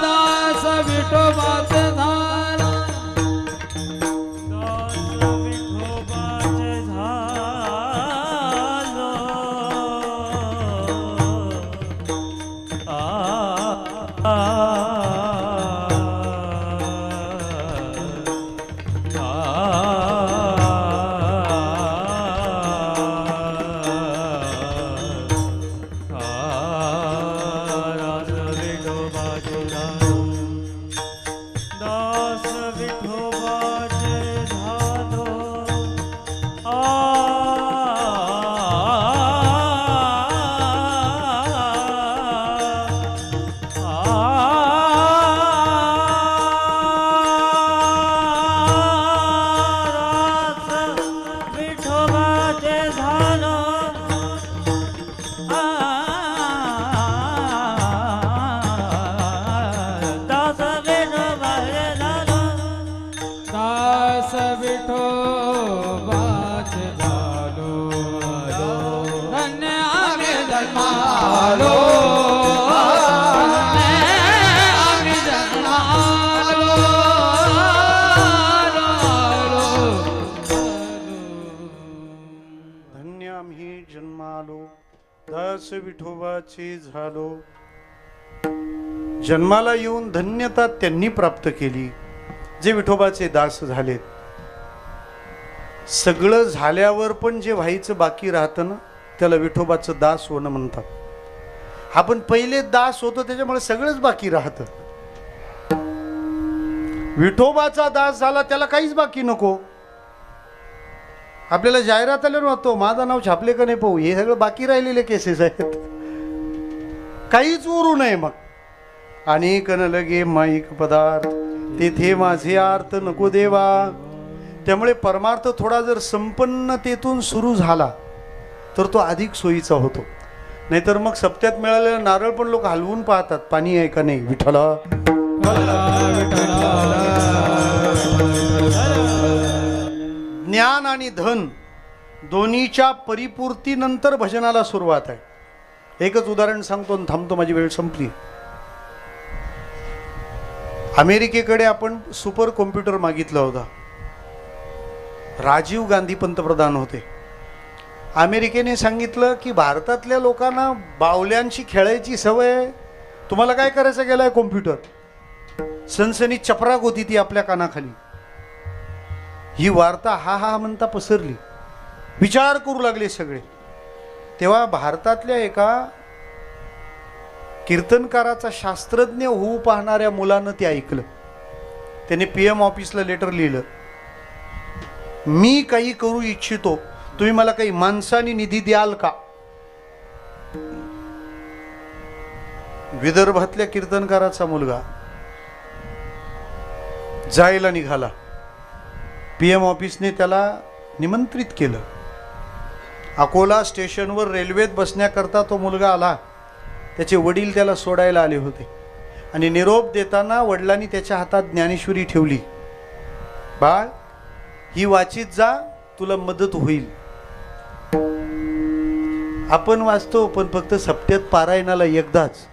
दास विठोबाचे झालो दास विठोबाचे झालो दास विठोबाचे झालो विठोबाचे झालो दास विठोबाचे झालो धन्य आम्ही जन्मालो आम्ही जन्मालो धन्य आम्ही जन्मालो दास विठोबाचे झालो. जन्माला येऊन धन्यता त्यांनी प्राप्त केली जे विठोबाचे दास झालेत, सगळं झाल्यावर पण जे व्हायचं बाकी राहतं ना, त्याला विठोबाचं दास होणं म्हणतात. आपण पहिले दास होतो त्याच्यामुळे सगळंच बाकी राहतं. विठोबाचा दास झाला त्याला काहीच बाकी नको. आपल्याला जाहिरात आल्यावर वाटतो माझं नाव छापले का नाही पाहू, हे सगळं बाकी राहिलेले केसेस आहेत. काहीच उरू नये. मग अनेक न लगे माईक पदार्थ तेथे माझे अर्थ नको देवा. त्यामुळे परमार्थ थोडा जर संपन्नतेतून सुरू झाला तर तो अधिक सोयीचा होतो. नाहीतर मग सप्त्यात मिळालेला नारळ पण लोक हलवून पाहतात, पाणी आहे का नाही. विठ्ठला ज्ञान आणि धन दोन्हीच्या परिपूर्तीनंतर भजनाला सुरुवात आहे. एकच उदाहरण सांगतो आणि थांबतो, माझी वेळ संपली. अमेरिकेकडे आपण सुपर कॉम्प्युटर मागितला होता. राजीव गांधी पंतप्रधान होते. अमेरिकेने सांगितलं की भारतातल्या लोकांना बावल्यांशी खेळायची सवय आहे, तुम्हाला काय करायचं गेलाय कॉम्प्युटर. सनसनी चपराक होती ती आपल्या कानाखाली. ही वार्ता हा हा म्हणता पसरली. विचार करू लागले सगळे. तेव्हा भारतातल्या एका कीर्तनकाराचा शास्त्रज्ञ होऊ पाहणाऱ्या मुलानं ते ऐकलं. त्याने PM ऑफिसला लेटर लिहिलं, मी काही करू इच्छितो, तुम्ही मला काही माणसानी निधी द्याल का. विदर्भातल्या कीर्तनकाराचा मुलगा जायला निघाला. PM ऑफिसने त्याला निमंत्रित केलं. अकोला स्टेशनवर रेल्वेत बसण्याकरता तो मुलगा आला. त्याचे वडील त्याला सोडायला आले होते आणि निरोप देताना वडिलांनी त्याच्या हातात ज्ञानेश्वरी ठेवली. बाळ, ही वाचित जा, तुला मदत होईल. आपण वाचतो पण फक्त सप्त्यात पारायणाला एकदाच,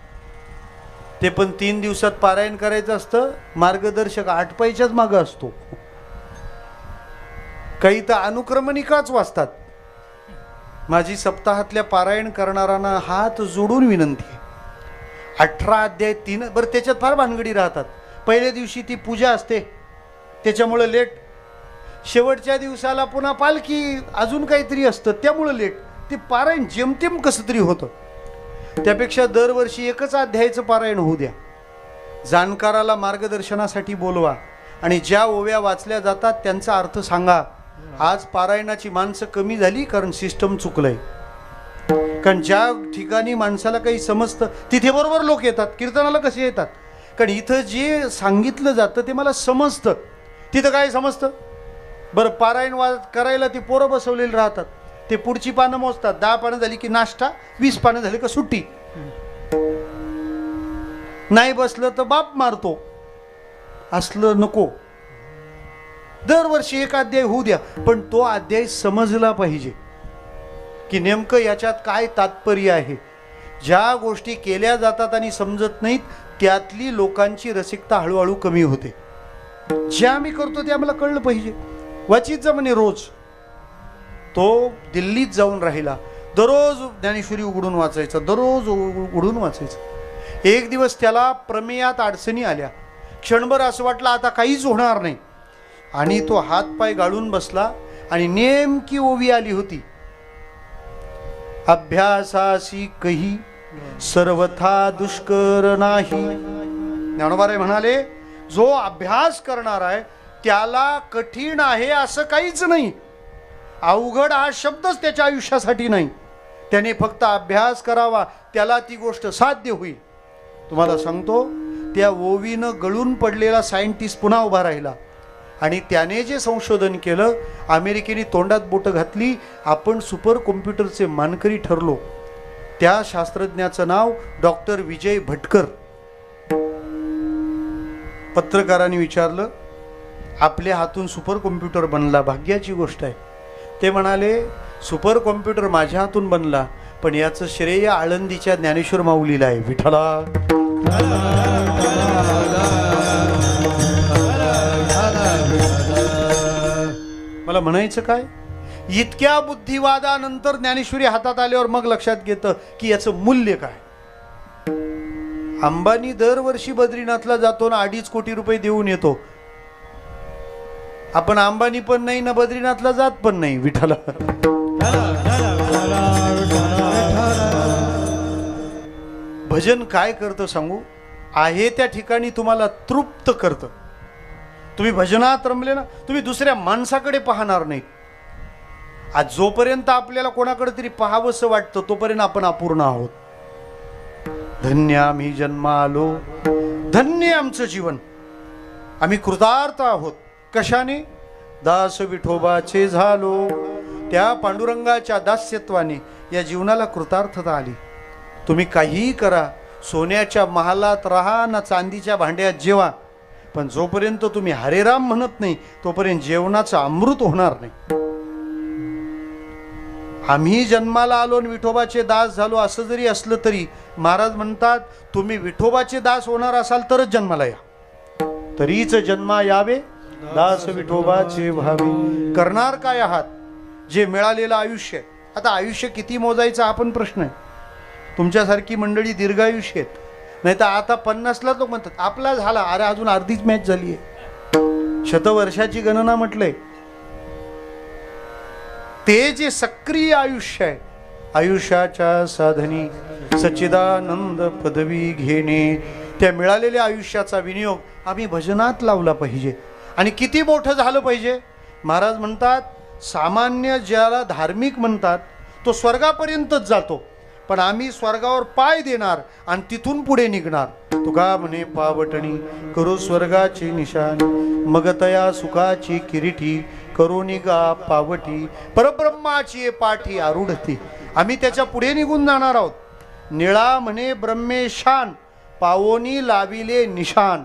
ते पण 3 दिवसात पारायण करायचं असतं. मार्गदर्शक 8 पैशाच मागं असतो. काही तर अनुक्रमणिकाच वाचतात. माझी सप्ताहातल्या पारायण करणाऱ्यांना हात जोडून विनंती आहे, 18 अध्याय 3. बरं, त्याच्यात फार भानगडी राहतात. पहिल्या दिवशी ती पूजा असते त्याच्यामुळं लेट, शेवटच्या दिवसाला पुन्हा पालखी, अजून काहीतरी असतं त्यामुळं लेट. ते पारायण जेमतेम कसं तरी होतं. त्यापेक्षा दरवर्षी एकच अध्यायाचं पारायण होऊ द्या. जाणकाराला मार्गदर्शनासाठी बोलवा आणि ज्या ओव्या वाचल्या जातात त्यांचा अर्थ सांगा. आज पारायणाची माणसं कमी झाली कारण सिस्टम चुकलंय. कारण ज्या ठिकाणी माणसाला काही समजतं तिथे बरोबर लोक येतात. कीर्तनाला कसे येतात, कारण इथं जे सांगितलं जातं ते मला समजतं. तिथं काय समजतं. बरं, पारायण करायला ती पोरं बसवलेली राहतात. ते पुढची पानं मोजतात. 10 पानं झाली की नाश्ता, 20 पानं झाली का सुट्टी. नाही बसलं तर बाप मारतो. असलं नको. दरवर्षी एक अध्याय होऊ द्या, पण तो अध्याय समजला पाहिजे की नेमकं याच्यात काय तात्पर्य आहे. ज्या गोष्टी केल्या जातात आणि समजत नाहीत त्यातली लोकांची रसिकता हळूहळू कमी होते. जे आम्ही करतो ते आम्हाला कळलं पाहिजे. वाचित जा म्हणे रोज. तो दिल्लीत जाऊन राहिला. दररोज ज्ञानेश्वरी उघडून वाचायचा, दररोज उघडून वाचायचं. एक दिवस त्याला प्रमेयात अडचणी आल्या. क्षणभर असं वाटलं आता काहीच होणार नाही आणि तो हातपाय गाळून बसला आणि नेमकी ओवी आली होती, अभ्यासासी कही सर्वथा दुष्कर नाही. ज्ञानोबाराय म्हणाले, जो अभ्यास करणार आहे त्याला कठीण आहे असं काहीच नाही. अवघड हा शब्दच त्याच्या आयुष्यासाठी नाही. त्याने फक्त अभ्यास करावा, त्याला ती गोष्ट साध्य होईल. तुम्हाला सांगतो, त्या ओवीनं गळून पडलेला सायंटिस्ट पुन्हा उभा राहिला आणि त्याने जे संशोधन केलं, अमेरिकेने तोंडात बोटं घातली. आपण सुपर कॉम्प्युटरचे मानकरी ठरलो. त्या शास्त्रज्ञाचं नाव डॉक्टर विजय भटकर. पत्रकारांनी विचारलं, आपल्या हातून सुपर कॉम्प्युटर बनला, भाग्याची गोष्ट आहे. ते म्हणाले, सुपर कॉम्प्युटर माझ्या हातून बनला, पण याचं श्रेय आळंदीच्या ज्ञानेश्वर माऊलीला आहे. विठ्ठला मला म्हणायचं काय, इतक्या बुद्धिवादानंतर ज्ञानेश्वरी हातात आल्यावर मग लक्षात घेतं की याचं मूल्य काय. अंबानी दरवर्षी बद्रीनाथला जातो ना 2.5 कोटी रुपये देऊन येतो. आपण अंबानी पण नाही ना बद्रीनाथला जात पण नाही विठाला. भजन काय करतं सांगू, आहे त्या ठिकाणी तुम्हाला तृप्त करतं. तुम्ही भजनात रमले ना, तुम्ही दुसऱ्या माणसाकडे पाहणार नाहीत. आज जोपर्यंत आपल्याला कोणाकडे तरी पाहावंसं वाटतं तोपर्यंत आपण अपूर्ण आहोत. धन्य आम्ही जन्म आलो, धन्य आमचं जीवन, आम्ही कृतार्थ आहोत. कशाने? दास विठोबाचे झालो. त्या पांडुरंगाच्या दास्यत्वाने या जीवनाला कृतार्थता आली. तुम्ही काहीही करा, सोन्याच्या महालात राहा ना चांदीच्या भांड्यात जेवा, पण जोपर्यंत तुम्ही हरे राम म्हणत नाही तोपर्यंत जेवणाचं अमृत होणार नाही. आम्ही जन्माला आलो आणि विठोबाचे दास झालो असं जरी असलं तरी महाराज म्हणतात, तुम्ही विठोबाचे दास होणार असाल तरच जन्माला या. तरीच जन्मा यावे दास विठोबाचे व्हावे. करणार काय आहात जे मिळालेलं आयुष्य आहे? आता आयुष्य किती मोजायचं हा पण प्रश्न आहे. तुमच्यासारखी मंडळी दीर्घायुष्य आहेत, नाही तर आता 50ला लोक म्हणतात आपला झाला, अरे अजून अर्धीच मॅच झाली आहे. शतवर्षाची गणना म्हटलंय. ते जे सक्रिय आयुष्य आहे, आयुष्याच्या साधनी सच्चिदानंद पदवी घेणे, त्या मिळालेल्या आयुष्याचा विनियोग आम्ही भजनात लावला पाहिजे. आणि किती मोठं झालं पाहिजे. महाराज म्हणतात, सामान्य ज्याला धार्मिक म्हणतात तो स्वर्गापर्यंतच जातो, पण आम्ही स्वर्गावर पाय देणार आणि तिथून पुढे निघणार. तुका म्हणे पावटणी करू स्वर्गाची निशाणी, मग तया सुखाची किरीटी करू निगा पावटी, परब्रह्माची पाठी आरूढती. आम्ही त्याच्या पुढे निघून जाणार आहोत. निळा म्हणे ब्रह्मेशान पावोनी लाविले निशान.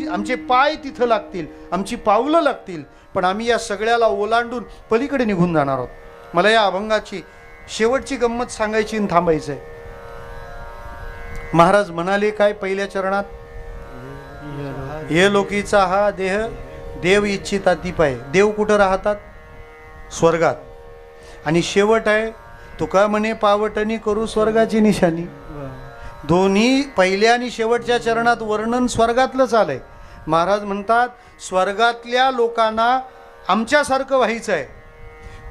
आमचे पाय तिथं लागतील, आमची पावलं लागतील, पण आम्ही या सगळ्याला ओलांडून पलीकडे निघून जाणार आहोत. मला या अभंगाची शेवटची गंमत सांगायची आणि थांबायचं आहे. महाराज म्हणाले काय पहिल्या चरणात, हे लोकीचा हा देह देव इच्छिता ती पाय. देव कुठं राहतात? स्वर्गात. आणि शेवट आहे, तुका म्हणे पावटणी करू स्वर्गाची निशाणी. दोन्ही पहिल्या आणि शेवटच्या चरणात वर्णन स्वर्गातलंच आलंय. महाराज म्हणतात, स्वर्गातल्या लोकांना आमच्यासारखं व्हायचं आहे.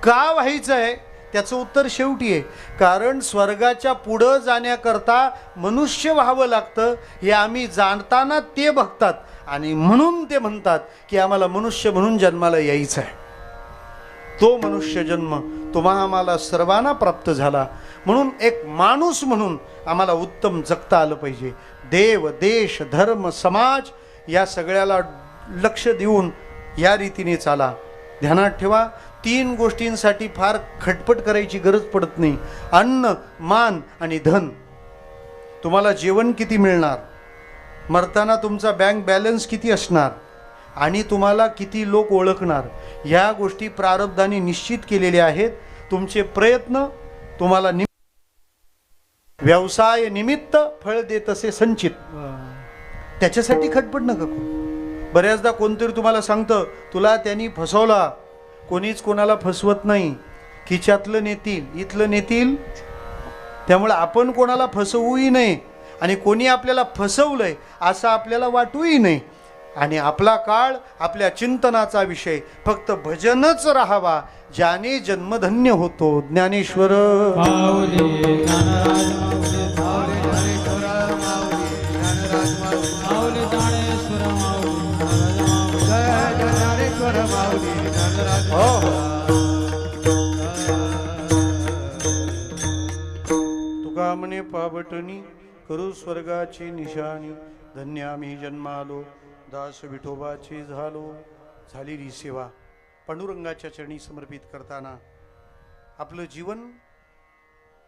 का व्हायचं आहे त्याचं उत्तर शेवटी आहे. कारण स्वर्गाच्या पुढं जाण्याकरता मनुष्य व्हावं लागतं हे आम्ही जाणताना ते बघतात, आणि म्हणून ते म्हणतात की आम्हाला मनुष्य म्हणून जन्माला यायचं आहे. तो मनुष्य जन्म तुम्हा आम्हाला सर्वांना प्राप्त झाला, म्हणून एक माणूस म्हणून आम्हाला उत्तम जगता आलं पाहिजे. देव, देश, धर्म, समाज या सगळ्याला लक्ष देऊन या रीतीने चाला. ध्यानात ठेवा, 3 गोष्टींसाठी फार खटपट करायची गरज पडत नाही. अन्न, मान आणि धन. तुम्हाला जेवण किती मिळणार, मरताना तुमचा बँक बॅलन्स किती असणार, आणि तुम्हाला किती लोक ओळखणार, ह्या गोष्टी प्रारब्धाने निश्चित केलेल्या आहेत. तुमचे प्रयत्न तुम्हाला व्यवसाय निमित्त फळ देत असे संचित. त्याच्यासाठी खटपट नका करू. बऱ्याचदा कोणतरी तुम्हाला सांगतं तुला त्यांनी फसवला. कोणीच कोणाला फसवत नाही. खिच्यातलं नेतील, इथलं नेतील. त्यामुळे आपण कोणाला फसवूही नये आणि कोणी आपल्याला फसवलंय असं आपल्याला वाटूही नाही. आणि आपला काळ आपल्या चिंतनाचा विषय फक्त भजनच राहावा, ज्याने जन्मधन्य होतो. ज्ञानेश्वर तुका म्हणे पावटणी करू स्वर्गाची निशाणी, धन्य आम्ही जन्मालो दास विठोबाची झालो. झालेली सेवा पांडुरंगाच्या चरणी समर्पित करताना आपलं जीवन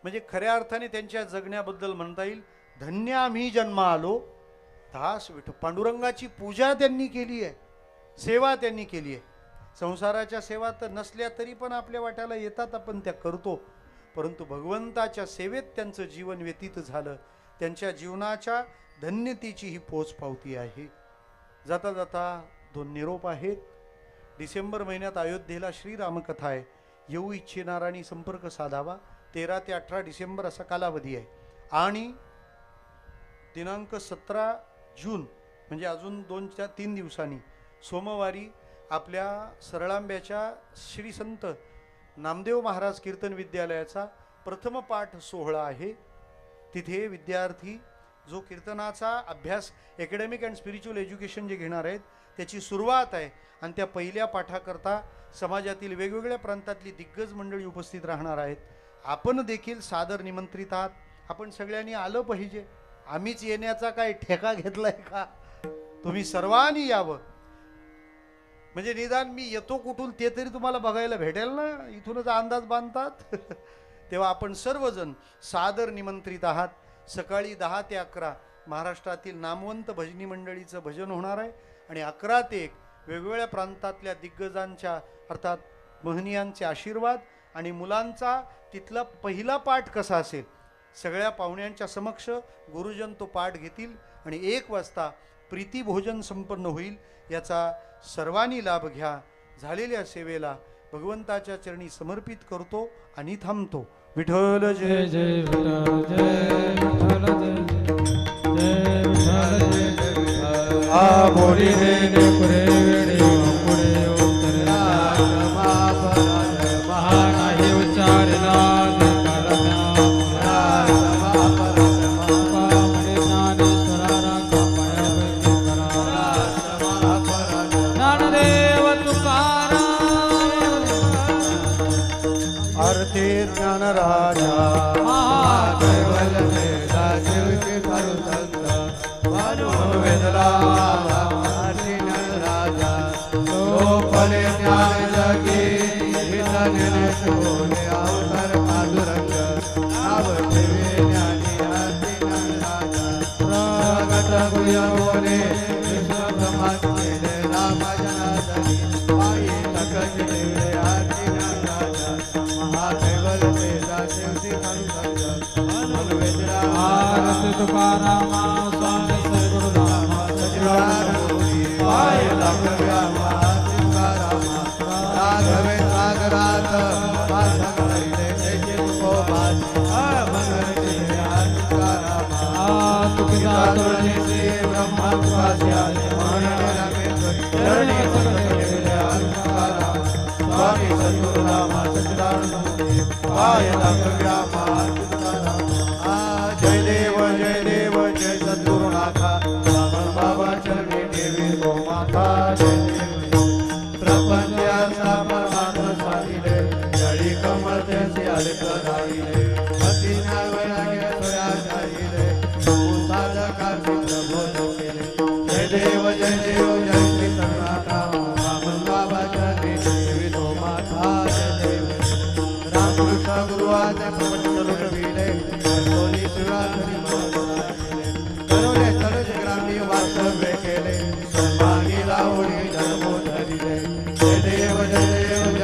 म्हणजे खऱ्या अर्थाने त्यांच्या जगण्याबद्दल म्हणता येईल. धन्य आम्ही जन्मा आलो दास विठो. पांडुरंगाची पूजा त्यांनी केली आहे, सेवा त्यांनी केली आहे. संसाराच्या सेवा तर नसल्या तरी पण आपल्या वाट्याला येतात, आपण त्या करतो. परंतु भगवंताच्या सेवेत त्यांचं जीवन व्यतीत झालं. त्यांच्या जीवनाच्या धन्यतेची ही पोच पावती आहे. जाता जाता 2 निरोप आहेत. डिसेंबर महिन्यात अयोध्येला श्रीरामकथा आहे. येऊ इच्छिणारांनी संपर्क साधावा. 13 ते 18 डिसेंबर असा कालावधी आहे. आणि दिनांक 17 जून म्हणजे अजून 2-3 दिवसांनी सोमवारी आपल्या सरळांब्याच्या श्री संत नामदेव महाराज कीर्तन विद्यालयाचा प्रथम पाठ सोहळा आहे. तिथे विद्यार्थी जो कीर्तनाचा अभ्यास अकॅडमिक अँड स्पिरिच्युअल एज्युकेशन जे घेणार आहेत त्याची सुरुवात आहे. आणि त्या पहिल्या पाठाकरता समाजातील वेगवेगळ्या प्रांतातली दिग्गज मंडळी उपस्थित राहणार आहेत. आपण देखील सादर निमंत्रित आहात. आपण सगळ्यांनी आलं पाहिजे. आम्हीच येण्याचा काय ठेका घेतलाय का? तुम्ही सर्वांनी यावं. म्हणजे निदान मी येतो कुठून ते तरी तुम्हाला बघायला भेटेल ना. इथूनच अंदाज बांधतात. तेव्हा आपण सर्वजण सादर निमंत्रित आहात. सकाळी 10 ते 11 महाराष्ट्रातील नामवंत भजनी मंडळीचं भजन होणार आहे. आणि 11 ते 1 वेगवेगळ्या प्रांतातल्या दिग्गजांच्या अर्थात महनीयांचे आशीर्वाद आणि मुलांचा तिथला पहिला पाठ कसा असेल सगळ्या पाहुण्यांच्या समक्ष गुरुजन तो पाठ घेतील. आणि 1 वाजता प्रीती भोजन संपन्न होईल. याचा सर्वांनी लाभ घ्या. झालेल्या सेवेला भगवंताच्या चरणी समर्पित करतो आणि थांबतो. विठ्ठल जय जय विठ्ठल जय विठ्ठल जय विठ्ठल जय विठ्ठल. आ बोली रे पुरे वेडे पुढे उत्तरे महा नाही उच्चारला आरती ज्ञान राजा कैवल वेदा शिवके करू संत वेदला राजा तो फले ज्ञान जगी वितने शोले अवतार पांडुरंग नाव ठेवे ज्ञानी आरती राजा प्रगट गुय बोले विश्व ब्रह्मांड केले राम जनार्दनी पायी तकत ठेवले आरती राजा महादेवल वेदा शिवके करू संत वेदला आरती तुकाराम स्वामी सद्गुरु राम पाय लागव्या महादेवारामा राघवे सागरात पाठक कैले त्याचे तुकोबाज मनरते तुकारामा तुकिता तुळणी श्री ब्रह्मा स्वास्या म्हणणे रमेश्वरी चरणी तुकारामा स्वामी सद्गुरु रामा सच्चिदानंद पाय लागव्या महादेवारामा जय देव जय सद्गुरुनाथा बाबा चरणी देवी गोमाता जय देव प्रपंचाचा परमात्मा साधिले जळी कमळ त्याचे अलक राहिले अति न्यायवैराग्य सोया जाहिले साधकाची प्रबोध केले जय देव जय श्री सनाथा बाबा चरणी देवी गोमाता जय देव रामकृष्ण गुरुवाचे प्रपंच लुटविले सोनी शिवाधरी करोले तनुज ग्रामी वास्तव्य केले सर्वांनी लावणी धर्मो धरिले जय देव जय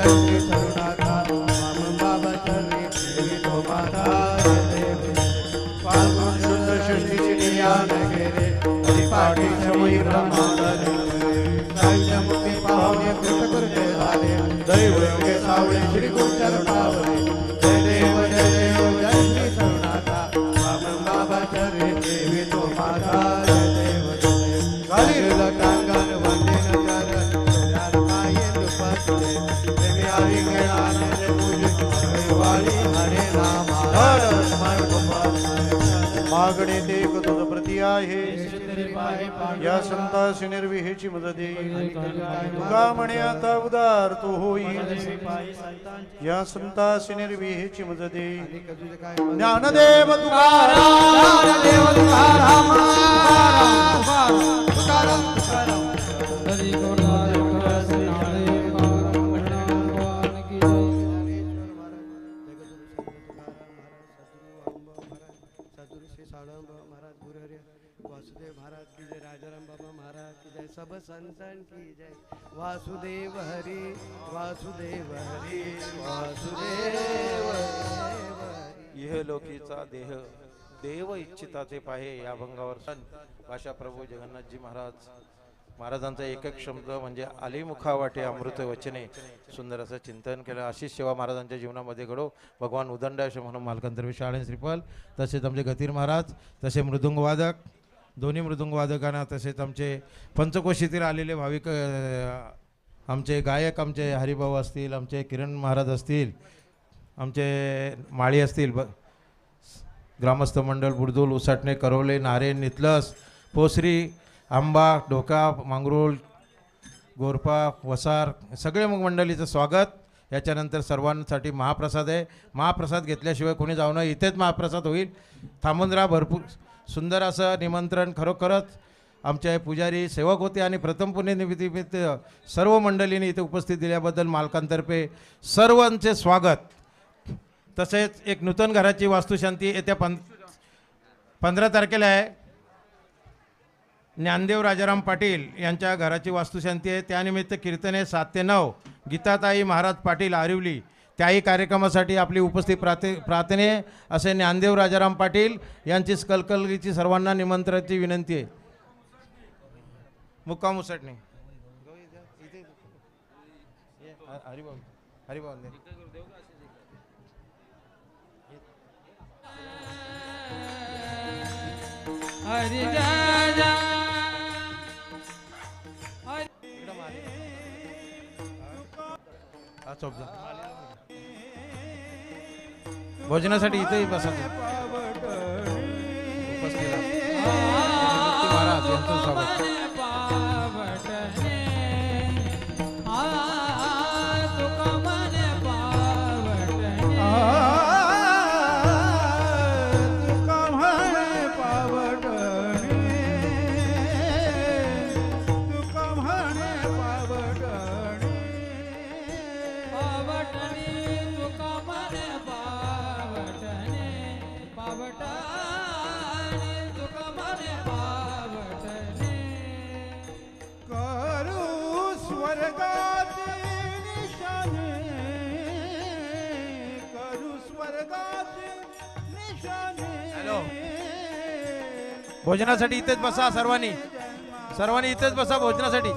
श्री सरुनाथा मामन बाबा चरणी देवी तो माता जय देव फाल्गुन शुद्ध षष्टीची निर्याण केले पाठी शमई ब्रह्मांड साहित्य मुक्ती पाहुणे कृतकृत्य झाले दैव योगे सावळे श्री गुरुचरणावले जय देव जय श्री सरुनाथा मामन बाबा चरणी देवी तो माता जय देव कालील टांगण वंदन कर पाये दुपसले प्रेमी हरी आनंद पूजे वाली हरे नाम मागणे ते एक तुझ प्रती आहे. या संतासी निर्विहेची मदती तुका म्हणे आता उदार तो होई. या संतासी निर्विहेची मदती ज्ञानदेव तुकाराम हरि गुरुनाथ नाळे भगवान की सद्गुरु श्री साळंब महाराज गुरुहरी वासुदेव महाराज की जय राजाराम बाबा महाराज की जय सब संतन की जय वासुदेव हरी वासुदेव हरी वासुदेव हरी. इह लोकीचा देह देव इच्छिता ते पाहे या भंगावर भाषा प्रभू जगन्नाथजी महाराजांचा एकच शब्द म्हणजे आली मुखावाटे अमृत वचने सुंदर असं चिंतन केलं. अशीच सेवा महाराजांच्या जीवनामध्ये घडो. भगवान उदंडाश म्हणून मालकांतर्फे शाळे श्रीपाल तसेच आमचे गतीर महाराज तसे मृदुंगवादक दोन्ही मृदुंगवादकांना तसेच आमचे पंचकोशीतील आलेले भाविक आमचे गायक आमचे हरिभाऊ असतील, आमचे किरण महाराज असतील, आमचे माळी असतील, ग्रामस्थ मंडळ बुडदुल, उसाटणे, करवले, नारे, नितलस, पोसरी, आंबा, ढोका, मांगरूळ, गोरपा, वसार सगळे मग मंडळीचं स्वागत. याच्यानंतर सर्वांसाठी महाप्रसाद आहे. महाप्रसाद घेतल्याशिवाय कोणी जाऊ नये. इथेच महाप्रसाद होईल. थांबून राहा. भरपूर सुंदर असं निमंत्रण. खरोखरच आमचे पुजारी सेवक होते आणि प्रथम पुण्यनिमित्त सर्व मंडळींनी इथे उपस्थित दिल्याबद्दल मालकांतर्फे सर्वांचे स्वागत. तसेच एक नूतन घराची वास्तुशांती येत्या 15 तारखेला आहे. ज्ञानदेव राजाराम पाटील यांच्या घराची वास्तुशांती आहे. त्यानिमित्त कीर्तने 7 ते 9. गीताताई महाराज पाटील आरिवली त्याही कार्यक्रमासाठी आपली उपस्थित प्रार्थने असे ज्ञानदेव राजाराम पाटील यांची कलकलीची सर्वांना निमंत्रणाची विनंती आहे. मुक्काम उसटणे हरिभाऊ हरिभाऊ हरी जय जय भोजनासाठी इथेही बसा. उपस्थित महाराज यांचं स्वागत. भोजनासाठी इथेच बसा. सर्वांनी इथेच बसा भोजनासाठी.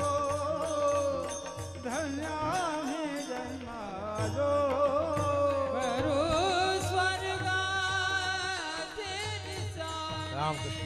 रामकृष्ण.